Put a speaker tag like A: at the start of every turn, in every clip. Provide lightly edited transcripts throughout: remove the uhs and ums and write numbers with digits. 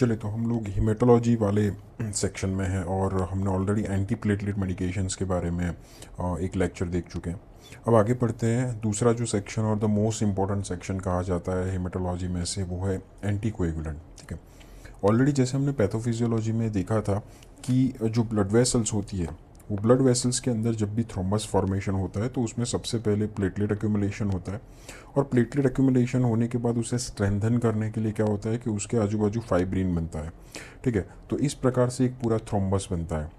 A: चले तो हम लोग हीमेटोलॉजी वाले सेक्शन में हैं और हमने ऑलरेडी एंटी प्लेटलेट मेडिकेशंस के बारे में एक लेक्चर देख चुके हैं। अब आगे पढ़ते हैं। दूसरा जो सेक्शन और द मोस्ट इम्पॉर्टेंट सेक्शन कहा जाता है हीमेटोलॉजी में से वो है एंटी कोएगुलेंट। ठीक है, ऑलरेडी जैसे हमने पैथोफिजियोलॉजी में देखा था कि जो ब्लड वेसल्स होती है वो ब्लड वेसल्स के अंदर जब भी थ्रोम्बस फॉर्मेशन होता है तो उसमें सबसे पहले प्लेटलेट एक्यूमुलेशन होता है और प्लेटलेट एक्यूमुलेशन होने के बाद उसे स्ट्रेंथन करने के लिए क्या होता है कि उसके आजू बाजू फाइब्रिन बनता है। ठीक है, तो इस प्रकार से एक पूरा थ्रोम्बस बनता है,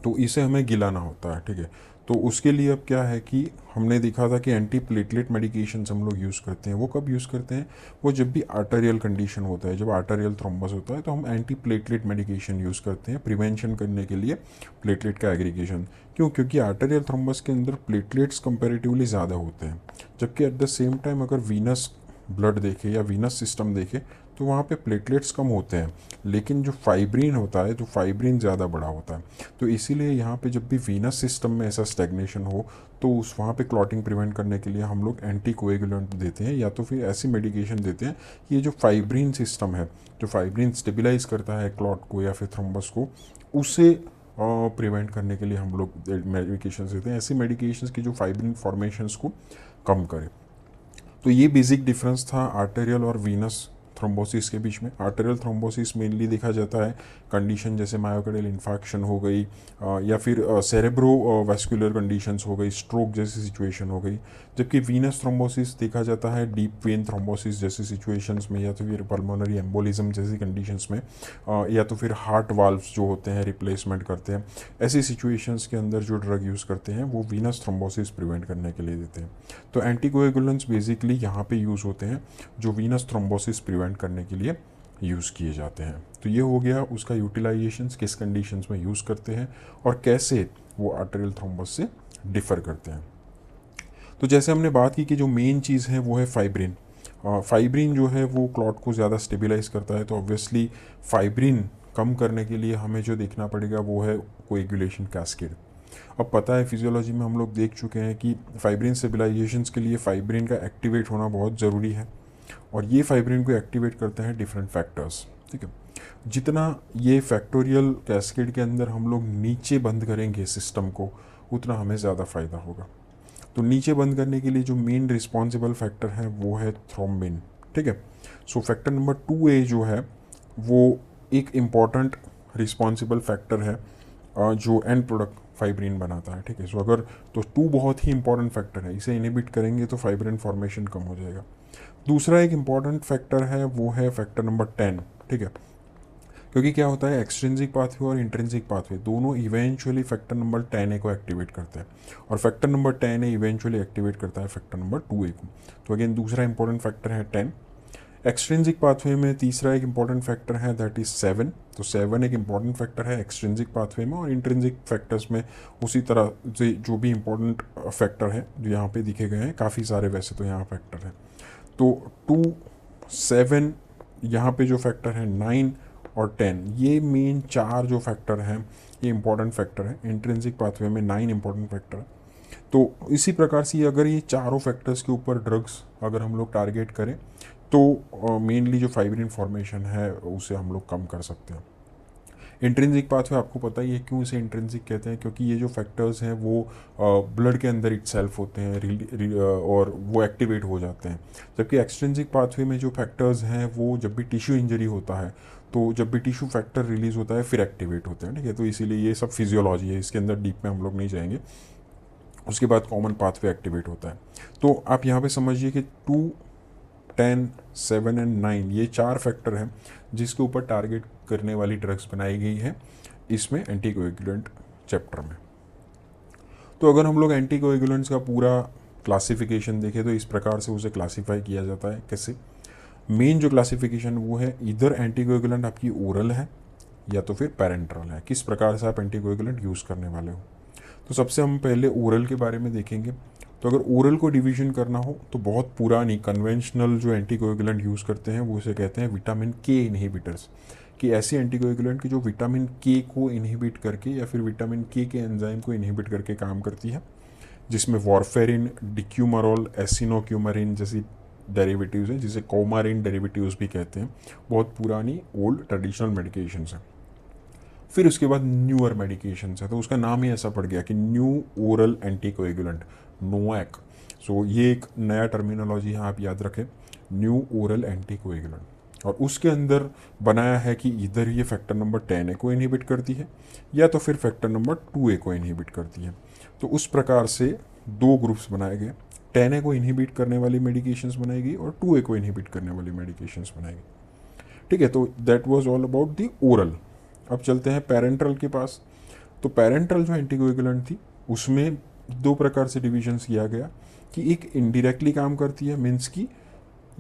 A: तो इसे हमें गिलाना होता है। ठीक है, तो उसके लिए अब क्या है कि हमने देखा था कि एंटी प्लेटलेट मेडिकेशंस हम लोग यूज़ करते हैं। वो कब यूज़ करते हैं? वो जब भी आर्टेरियल कंडीशन होता है, जब आर्टेरियल थ्रोम्बस होता है तो हम एंटी प्लेटलेट मेडिकेशन यूज़ करते हैं प्रिवेंशन करने के लिए प्लेटलेट का एग्रीगेशन। क्यों? क्योंकि आर्टेरियल थ्रोम्बस के अंदर प्लेटलेट्स कंपेरेटिवली ज़्यादा होते हैं, जबकि एट द सेम टाइम अगर वीनस ब्लड देखे या वीनस सिस्टम देखे तो वहाँ पे प्लेटलेट्स कम होते हैं, लेकिन जो फाइब्रिन होता है तो फाइब्रिन ज़्यादा बड़ा होता है। तो इसीलिए यहाँ पे जब भी वीनस सिस्टम में ऐसा स्टैग्नेशन हो तो उस वहाँ पे क्लॉटिंग प्रिवेंट करने के लिए हम लोग एंटी कोएगुलेंट देते हैं या तो फिर ऐसी मेडिकेशन देते हैं कि ये जो फाइब्रिन सिस्टम है, जो फाइब्रिन स्टेबिलाइज करता है क्लॉट को या फिर थ्रोम्बस को, उसे प्रिवेंट करने के लिए हम लोग मेडिकेशन देते हैं, ऐसी मेडिकेशंस की जो फाइब्रिन फॉर्मेशंस को कम करे। तो ये बेसिक डिफरेंस था आर्टेरियल और वीनस थ्रोम्बोसिस के बीच में। आर्टेरियल थ्रोम्बोसिस मेनली देखा जाता है कंडीशन जैसे मायोकार्डियल इन्फार्क्शन हो गई या फिर सेरेब्रो वैस्कुलर कंडीशंस हो गई, स्ट्रोक जैसी सिचुएशन हो गई। जबकि वीनस थ्रोम्बोसिस देखा जाता है डीप वेन थ्रोम्बोसिस जैसी सिचुएशंस में या तो फिर पल्मोनरी एम्बोलिज्म जैसी कंडीशंस में या तो फिर हार्ट वाल्व्स जो होते हैं रिप्लेसमेंट करते हैं, ऐसी सिचुएशंस के अंदर जो ड्रग यूज़ करते हैं वो वीनस थ्रोम्बोसिस प्रिवेंट करने के लिए देते हैं। तो एंटीकोएगुलेंट्स बेसिकली यहाँ पे यूज़ होते हैं जो वीनस थ्रोम्बोसिस प्रिवेंट करने के लिए यूज़ किए जाते हैं। तो ये हो गया उसका यूटिलाइजेशन, किस कंडीशंस में यूज़ करते हैं और कैसे वो आर्टेरियल थ्रोम्बस से डिफ़र करते हैं। तो जैसे हमने बात की कि जो मेन चीज़ है वो है फाइब्रिन। फाइब्रिन जो है वो क्लॉट को ज़्यादा स्टेबिलाइज करता है, तो ऑब्वियसली फाइब्रिन कम करने के लिए हमें जो देखना पड़ेगा वो है कोएगुलेशन कैस्केड। अब पता है फिजियोलॉजी में हम लोग देख चुके हैं कि फाइब्रिन स्टेबिलाइजेशन के लिए फाइब्रिन का एक्टिवेट होना बहुत ज़रूरी है और ये फाइब्रिन को एक्टिवेट करते हैं डिफरेंट फैक्टर्स। ठीक है, जितना ये फैक्टोरियल कैस्केड के अंदर हम लोग नीचे बंद करेंगे सिस्टम को उतना हमें ज़्यादा फ़ायदा होगा। तो नीचे बंद करने के लिए जो मेन रिस्पॉन्सिबल फैक्टर है वो है थ्रोम्बिन। ठीक है, सो फैक्टर नंबर 2A जो है वो एक इम्पॉर्टेंट रिस्पॉन्सिबल फैक्टर है जो एंड प्रोडक्ट फाइब्रिन बनाता है। ठीक है, सो अगर तो 2 बहुत ही इंपॉर्टेंट फैक्टर है, इसे इनहिबिट करेंगे तो फाइब्रिन फॉर्मेशन कम हो जाएगा। दूसरा एक इम्पॉर्टेंट फैक्टर है वो है फैक्टर नंबर 10। ठीक है, क्योंकि क्या होता है एक्सट्रिंसिक पाथवे और इंट्रिंसिक पाथवे दोनों इवेंचुअली फैक्टर नंबर 10A को एक्टिवेट करते हैं और factor number 10A eventually activate करता है फैक्टर नंबर 2A को। तो अगेन दूसरा इंपॉर्टेंट फैक्टर है 10। एक्सट्रिंसिक पाथवे में तीसरा एक इंपॉर्टेंट फैक्टर है दैट इज 7। तो 7 एक इंपॉर्टेंट फैक्टर है एक्सट्रिंसिक पाथवे में और इंट्रिंसिक फैक्टर्स में उसी तरह से जो भी इंपॉर्टेंट फैक्टर है जो यहाँ पे दिखे गए हैं, काफ़ी सारे वैसे तो यहाँ फैक्टर हैं। तो 2, 7, यहाँ पे जो फैक्टर है 9 और 10, ये मेन 4 जो फैक्टर हैं ये इंपॉर्टेंट फैक्टर है। इंट्रिंसिक पाथवे में 9 इंपॉर्टेंट फैक्टर है। तो इसी प्रकार से अगर ये चारों फैक्टर्स के ऊपर ड्रग्स अगर हम लोग टारगेट करें तो मेनली जो फाइब्रिन फॉर्मेशन है उसे हम लोग कम कर सकते हैं। इंट्रिंसिक पाथवे आपको पता ही है क्यों इसे इंट्रिंसिक कहते हैं, क्योंकि ये जो फैक्टर्स हैं वो ब्लड के अंदर इटसेल्फ होते हैं और वो एक्टिवेट हो जाते हैं। जबकि एक्सट्रिंसिक पाथवे में जो फैक्टर्स हैं वो जब भी टिश्यू इंजरी होता है तो जब भी टिश्यू फैक्टर रिलीज होता है फिर एक्टिवेट होते हैं। ठीक है, तो इसीलिए ये सब फिजियोलॉजी है, इसके अंदर डीप में हम लोग नहीं जाएंगे। उसके बाद कॉमन पाथवे एक्टिवेट होता है। तो आप यहाँ पे समझिए कि 2, 10, 7 एंड 9 ये 4 फैक्टर हैं जिसके ऊपर टारगेट करने वाली ड्रग्स बनाई गई है इसमें एंटीकोएगुलेंट चैप्टर में। तो अगर हम लोग एंटीकोएगुलेंट्स का पूरा क्लासिफिकेशन देखें तो इस प्रकार से उसे क्लासीफाई किया जाता है। कैसे? मेन जो क्लासिफिकेशन वो है इधर एंटीकोएगुलेंट आपकी ओरल है या तो फिर पैरेंट्रल है, किस प्रकार से आप एंटीकोएगुलेंट यूज़ करने वाले हो। तो सबसे हम पहले ओरल के बारे में देखेंगे। तो अगर ओरल को डिवीजन करना हो तो बहुत पुरानी कन्वेंशनल जो एंटीकोएगुलेंट यूज़ करते हैं वो उसे कहते हैं विटामिन के इनहिबिटर्स, कि ऐसी एंटीकोएगुलेंट की जो विटामिन के को इनहिबिट करके या फिर विटामिन के एंजाइम को इनहिबिट करके काम करती है, जिसमें वॉरफेरिन, डिक्यूमरॉल, एसिनोक्यूमरिन जैसी डेरिवेटिव्स हैं जिसे कोमारिन डेरिवेटिव्स भी कहते हैं, बहुत पुरानी ओल्ड ट्रेडिशनल मेडिकेशंस हैं। फिर उसके बाद न्यूअर मेडिकेशंस है, तो उसका नाम ही ऐसा पड़ गया कि न्यू ओरल एंटीकोएगुलेंट, नोएक। सो ये एक नया टर्मिनोलॉजी है, आप याद रखें, न्यू ओरल एंटीकोएगुलेंट। और उसके अंदर बनाया है कि इधर ये फैक्टर नंबर 10A को इनहिबिट करती है या तो फिर फैक्टर नंबर 2A को इनहिबिट करती है। तो उस प्रकार से दो ग्रुप्स बनाए गए, 10A को इनहिबिट करने वाली मेडिकेशंस बनाई गई और 2A को इनहिबिट करने वाली मेडिकेशंस बनाई गई। ठीक है, तो that was all about the oral. अब चलते हैं पेरेंट्रल के पास। तो पेरेंट्रल जो एंटीकोएगुलेंट थी उसमें दो प्रकार से डिविजन्स किया गया कि एक इनडायरेक्टली काम करती है, मीन्स कि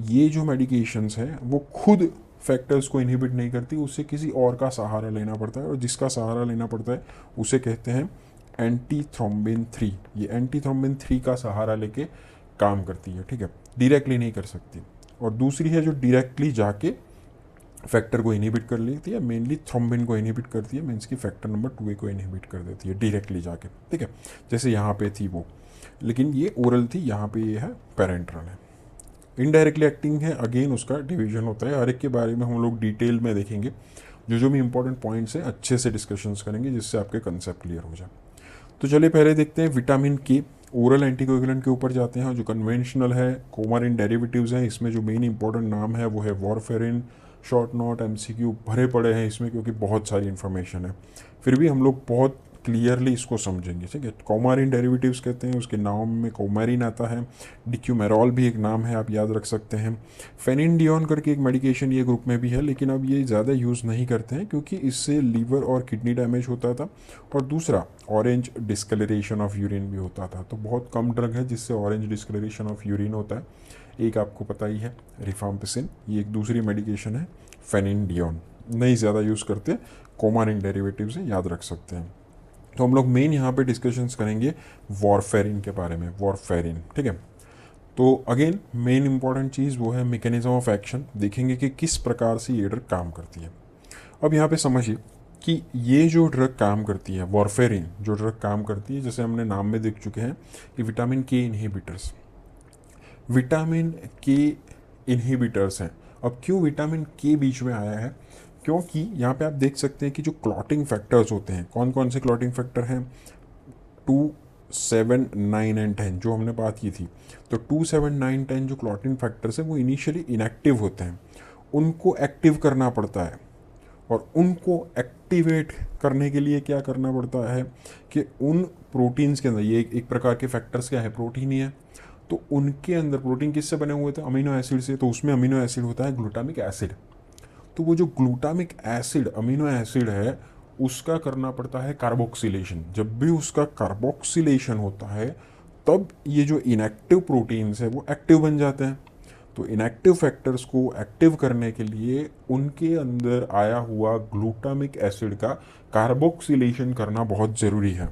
A: ये जो मेडिकेशंस हैं वो खुद फैक्टर्स को इनहिबिट नहीं करती, उससे किसी और का सहारा लेना पड़ता है, और जिसका सहारा लेना पड़ता है उसे कहते हैं एंटी थ्रोम्बिन 3। ये एंटी थ्रोम्बिन 3 का सहारा लेके काम करती है, ठीक है, डायरेक्टली नहीं कर सकती। और दूसरी है जो डायरेक्टली जाके फैक्टर को इनहिबिट कर लेती है, मेनली थ्रोम्बिन को इनहिबिट करती है, मीन्स की फैक्टर नंबर 2A को इनहिबिट कर देती है डायरेक्टली जाके, ठीक है, जैसे यहाँ पे थी वो, लेकिन ये ओरल थी, यहाँ पे ये है पेरेंट्रल है। इनडायरेक्टली एक्टिंग है, अगेन उसका डिवीजन होता है, हर एक के बारे में हम लोग डिटेल में देखेंगे, जो भी इंपॉर्टेंट पॉइंट्स हैं अच्छे से डिस्कशंस करेंगे जिससे आपके कंसेप्ट क्लियर हो जाए। तो चलिए पहले देखते हैं विटामिन के ओरल एंटीकोएगुलेंट के ऊपर जाते हैं, जो कन्वेंशनल है, कोमारिन डेरिवेटिव्स हैं। इसमें जो मेन इंपॉर्टेंट नाम है वो है वॉरफेरिन। शॉर्ट नोट MCQ भरे पड़े हैं इसमें क्योंकि बहुत सारी इन्फॉर्मेशन है, फिर भी हम लोग बहुत क्लियरली इसको समझेंगे, ठीक है। कोमारिन डेरिवेटिव्स कहते हैं, उसके नाम में कोमारिन आता है। डिक्यूमेरॉल भी एक नाम है, आप याद रख सकते हैं। फेनिडियोन करके एक मेडिकेशन ये ग्रुप में भी है, लेकिन अब ये ज़्यादा यूज़ नहीं करते हैं क्योंकि इससे लीवर और किडनी डैमेज होता था, और दूसरा ऑरेंज डिस्कलरेशन ऑफ यूरिन भी होता था। तो बहुत कम ड्रग है जिससे ऑरेंज डिस्कलरेशन ऑफ यूरिन होता है। एक आपको पता ही है रिफाम्पिसिन, ये एक दूसरी मेडिकेशन है। फेनिडियोन नहीं ज़्यादा यूज़ करते, कोमारिन डेरिवेटिव से याद रख सकते हैं। तो हम लोग मेन यहाँ पे डिस्कशंस करेंगे वॉरफेरिन के बारे में, वॉरफेरिन, ठीक है। तो अगेन मेन इंपॉर्टेंट चीज़ वो है मैकेनिज्म ऑफ एक्शन, देखेंगे कि किस प्रकार से ये ड्रग काम करती है। अब यहाँ पे समझिए कि ये जो ड्रग काम करती है, वॉरफेरिन जो ड्रग काम करती है, जैसे हमने नाम में देख चुके हैं कि विटामिन के इनहिबिटर्स, विटामिन के इनहिबिटर्स हैं। अब क्यों विटामिन के बीच में आया है, क्योंकि यहाँ पे आप देख सकते हैं कि जो क्लॉटिंग फैक्टर्स होते हैं, कौन कौन से क्लॉटिंग फैक्टर हैं, 2, 7, 9 एंड 10 जो हमने बात की थी। तो 2, 7, 9, 10 जो क्लॉटिंग फैक्टर्स हैं वो इनिशियली इनएक्टिव होते हैं, उनको एक्टिव करना पड़ता है। और उनको एक्टिवेट करने के लिए क्या करना पड़ता है कि उन प्रोटीन्स के अंदर, ये एक प्रकार के फैक्टर्स क्या है, प्रोटीन ही है, तो उनके अंदर प्रोटीन किससे बने हुए थे, अमीनो एसिड से, तो उसमें अमीनो एसिड होता है ग्लूटामिक एसिड। तो वो जो ग्लूटामिक एसिड अमीनो एसिड है उसका करना पड़ता है कार्बोक्सिलेशन। जब भी उसका कार्बोक्सिलेशन होता है तब ये जो इनएक्टिव प्रोटीन्स है वो एक्टिव बन जाते हैं। तो इनएक्टिव फैक्टर्स को एक्टिव करने के लिए उनके अंदर आया हुआ ग्लूटामिक एसिड का कार्बोक्सिलेशन करना बहुत ज़रूरी है।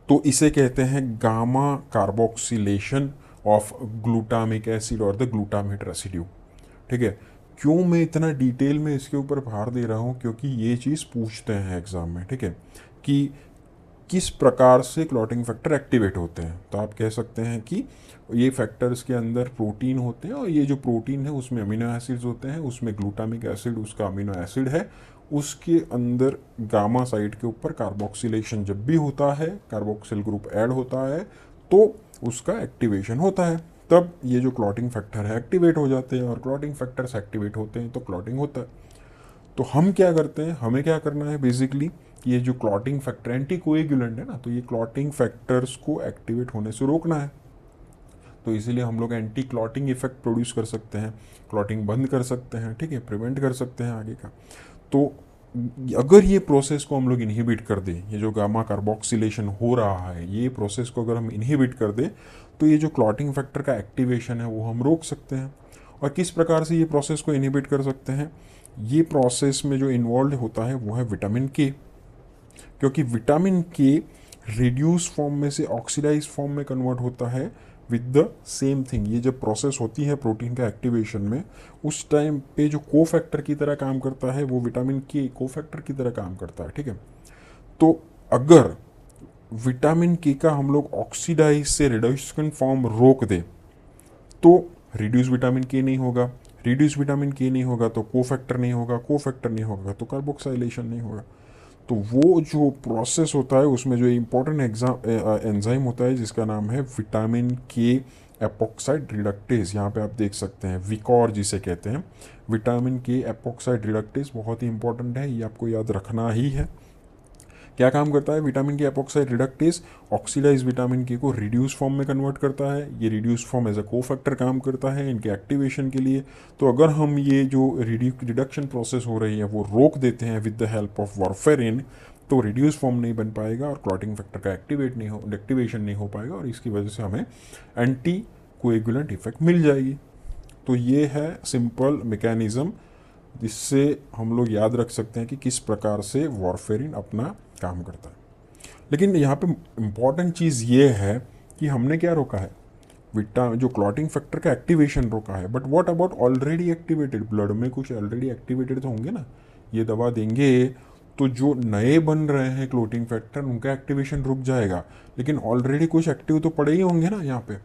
A: तो इसे कहते हैं gamma carboxylation of glutamic acid और द ग्लूटामेट रेसिड्यू, ठीक है। क्यों मैं इतना डिटेल में इसके ऊपर भार दे रहा हूँ, क्योंकि ये चीज़ पूछते हैं एग्जाम में, ठीक है, कि किस प्रकार से क्लॉटिंग फैक्टर एक्टिवेट होते हैं। तो आप कह सकते हैं कि ये फैक्टर्स के अंदर प्रोटीन होते हैं, और ये जो प्रोटीन है उसमें अमीनो एसिड्स होते हैं, उसमें ग्लूटामिक एसिड उसका अमीनो एसिड है, उसके अंदर गामा साइड के ऊपर कार्बोक्सिलेशन जब भी होता है, कार्बोक्सिल ग्रुप ऐड होता है तो उसका एक्टिवेशन होता है, तब ये जो क्लॉटिंग फैक्टर है एक्टिवेट हो जाते हैं, और क्लॉटिंग फैक्टर्स एक्टिवेट होते हैं तो क्लॉटिंग होता है। तो हम क्या करते हैं, हमें क्या करना है बेसिकली, ये जो क्लॉटिंग फैक्टर एंटीकोएगुलेंट है ना, तो ये क्लॉटिंग फैक्टर्स को एक्टिवेट होने से रोकना है। तो इसीलिए हम लोग एंटी क्लॉटिंग इफेक्ट प्रोड्यूस कर सकते हैं, क्लॉटिंग बंद कर सकते हैं, ठीक है, प्रिवेंट कर सकते हैं आगे का। तो अगर ये प्रोसेस को हम लोग इनहिबिट कर दें, ये जो गामा कार्बोक्सिलेशन हो रहा है ये प्रोसेस को अगर हम इनहिबिट कर दें तो ये जो क्लॉटिंग फैक्टर का एक्टिवेशन है वो हम रोक सकते हैं। और किस प्रकार से ये प्रोसेस को इनहिबिट कर सकते हैं, ये प्रोसेस में जो इन्वॉल्व होता है वो है विटामिन के, क्योंकि विटामिन के रिड्यूस फॉर्म में से ऑक्सीडाइज फॉर्म में कन्वर्ट होता है विद द सेम थिंग। ये जब प्रोसेस होती है प्रोटीन का एक्टिवेशन में, उस टाइम पे जो कोफैक्टर की तरह काम करता है वो विटामिन के कोफैक्टर की तरह काम करता है, ठीक है। तो अगर विटामिन के का हम लोग ऑक्सीडाइज से रिडक्शन फॉर्म रोक दे तो रिड्यूस विटामिन के नहीं होगा, रिड्यूस विटामिन के नहीं होगा तो कोफैक्टर नहीं होगा, कोफैक्टर नहीं होगा तो कार्बोक्साइलेशन नहीं होगा। तो वो जो प्रोसेस होता है उसमें जो इम्पोर्टेंट एंजाइम होता है जिसका नाम है विटामिन के एपोक्साइड रिडक्टेज, यहाँ पे आप देख सकते हैं विकॉर जिसे कहते हैं, विटामिन के एपोक्साइड रिडक्टेज बहुत ही इंपॉर्टेंट है, ये आपको याद रखना ही है। क्या काम करता है विटामिन के एपोक्साइड रिडक्टेज? ऑक्सीडाइज विटामिन के को रिड्यूस फॉर्म में कन्वर्ट करता है, ये reduce form as a cofactor काम करता है इनके एक्टिवेशन के लिए। तो अगर हम ये जो रिडक्शन प्रोसेस हो रही है वो रोक देते हैं with the help of warfarin, तो रिड्यूस फॉर्म नहीं बन पाएगा और क्लॉटिंग फैक्टर का एक्टिवेशन नहीं हो पाएगा और इसकी वजह से हमें एंटी कोएगुलेंट इफेक्ट मिल जाएगी। तो ये है सिंपल मैकेनिज्म जिससे हम लोग याद रख सकते हैं कि किस प्रकार से वारफेरिन अपना काम करता है। लेकिन यहाँ पे इम्पॉर्टेंट चीज़ ये है कि हमने क्या रोका है, जो क्लॉटिंग फैक्टर का एक्टिवेशन रोका है, but what about already activated? Blood में कुछ ऑलरेडी एक्टिवेटेड तो होंगे ना, ये दवा देंगे तो जो नए बन रहे हैं क्लॉटिंग फैक्टर उनका एक्टिवेशन रुक जाएगा, लेकिन ऑलरेडी कुछ एक्टिव तो पड़े ही होंगे ना यहाँ पे।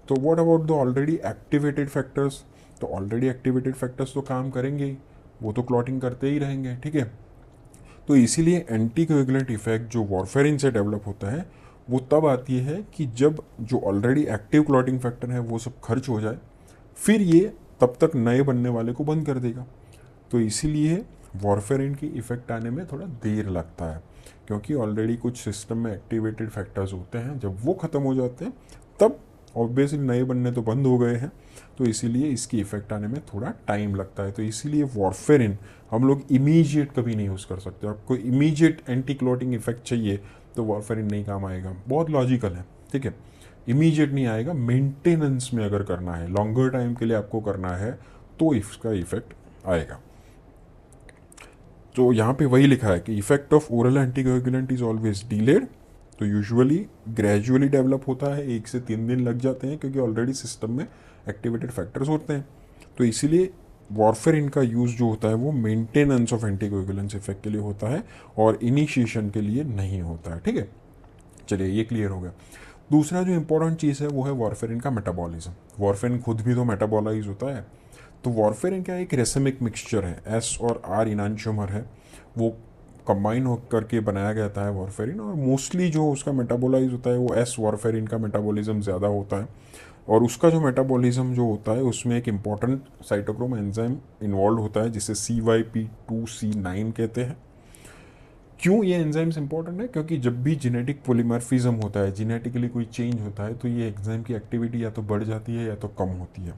A: तो what about the already activated factors? तो ऑलरेडी एक्टिवेटेड फैक्टर्स तो काम करेंगे ही, वो तो क्लॉटिंग करते ही रहेंगे, ठीक है। तो इसीलिए एंटीकोएगुलेंट इफेक्ट जो वारफेरिन से डेवलप होता है वो तब आती है कि जब जो ऑलरेडी एक्टिव क्लॉटिंग फैक्टर है वो सब खर्च हो जाए, फिर ये तब तक नए बनने वाले को बंद कर देगा। तो इसीलिए वारफेरिन की इफेक्ट आने में थोड़ा देर लगता है, क्योंकि ऑलरेडी कुछ सिस्टम में एक्टिवेटेड फैक्टर्स होते हैं, जब वो ख़त्म हो जाते हैं तब ऑब्वियसली नए बनने तो बंद हो गए हैं, तो इसीलिए इसकी इफेक्ट आने में थोड़ा टाइम लगता है। तो इसीलिए वारफेरिन हम लोग इमीडिएट कभी नहीं यूज़ कर सकते। आपको इमीडिएट एंटी क्लॉटिंग इफेक्ट चाहिए तो वारफेरिन नहीं काम आएगा, बहुत लॉजिकल है, ठीक है। इमीडिएट नहीं आएगा, मेंटेनेंस में अगर करना है, लॉन्गर टाइम के लिए आपको करना है तो इसका इफेक्ट आएगा। तो यहाँ पे वही लिखा है कि effect of oral anticoagulant is always delayed. तो यूजुअली ग्रेजुअली डेवलप होता है, 1 से 3 दिन लग जाते हैं, क्योंकि ऑलरेडी सिस्टम में एक्टिवेटेड फैक्टर्स होते हैं। तो इसीलिए वारफेरिन का यूज़ जो होता है वो मेंटेनेंस ऑफ एंटीकोएगुलेंस इफेक्ट के लिए होता है और इनिशिएशन के लिए नहीं होता है, ठीक है। चलिए ये क्लियर हो गया। दूसरा जो इंपॉर्टेंट चीज़ है वो है वारफेरिन का मेटाबॉलिज्म। वारफेरिन खुद भी तो मेटाबॉलाइज होता है। तो वारफेरिन क्या एक रेसमिक मिक्सचर है, एस और आर इनांशियोमर है, वो कंबाइन होकर के बनाया गया था है वारफेरिन, और मोस्टली जो उसका मेटाबोलाइज होता है वो एस वारफेरिन का मेटाबॉलिज्म ज़्यादा होता है। और उसका जो मेटाबॉलिज्म जो होता है उसमें एक इम्पॉर्टेंट साइटोक्रोम एंजाइम इन्वॉल्व होता है जिसे CYP2C9 कहते हैं। क्यों ये एंजाइम्स इंपॉर्टेंट है? क्योंकि जब भी जेनेटिक पॉलीमॉर्फिज्म होता है, जेनेटिकली कोई चेंज होता है, तो ये एंजाइम की एक्टिविटी या तो बढ़ जाती है या तो कम होती है।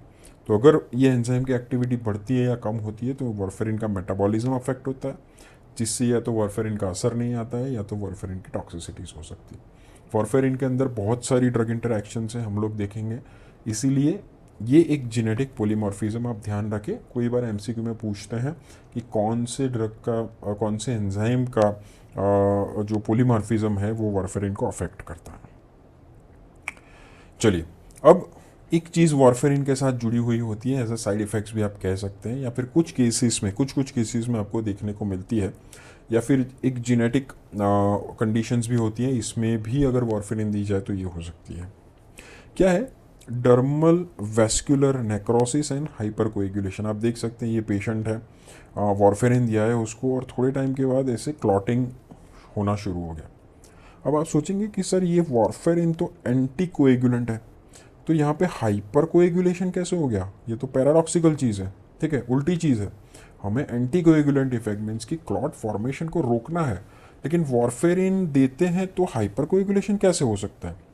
A: तो अगर ये एंजाइम की एक्टिविटी बढ़ती है या कम होती है तो वारफेरिन का मेटाबॉलिज्म अफेक्ट होता है, जिससे या तो वारफेरिन का असर नहीं आता है या तो वारफेरिन की टॉक्सिसिटीज़ हो सकती है। वारफेरिन के अंदर बहुत सारी ड्रग इंटरैक्शंस हैं, हम लोग देखेंगे, इसीलिए ये एक जेनेटिक पॉलीमॉर्फिज्म आप ध्यान रखें। कोई बार MCQ में पूछते हैं कि कौन से ड्रग का कौन से एंजाइम का जो पॉलीमॉर्फिज्म है वो वारफेरिन को अफेक्ट करता है। चलिए, अब एक चीज़ वारफेरिन के साथ जुड़ी हुई होती है, एज अ साइड इफ़ेक्ट्स भी आप कह सकते हैं, या फिर कुछ केसेस में आपको देखने को मिलती है, या फिर एक जेनेटिक कंडीशंस भी होती हैं, इसमें भी अगर वारफेरिन दी जाए तो ये हो सकती है। क्या है? Dermal vascular necrosis and hyper coagulation. आप देख सकते हैं ये पेशेंट है, वारफेरिन दिया है उसको और थोड़े टाइम के बाद ऐसे क्लॉटिंग होना शुरू हो गया। अब आप सोचेंगे कि सर ये वारफेरिन तो एंटी कोएगुलेंट है, तो यहाँ पे हाइपर कोएगुलेशन कैसे हो गया? ये तो पैराडॉक्सिकल चीज़ है, ठीक है, उल्टी चीज़ है। हमें एंटी कोएगुलेंट इफेक्ट मीन्स की क्लॉट फॉर्मेशन को रोकना है, लेकिन वारफेरिन देते हैं तो हाइपर कोएगुलेशन कैसे हो सकता है?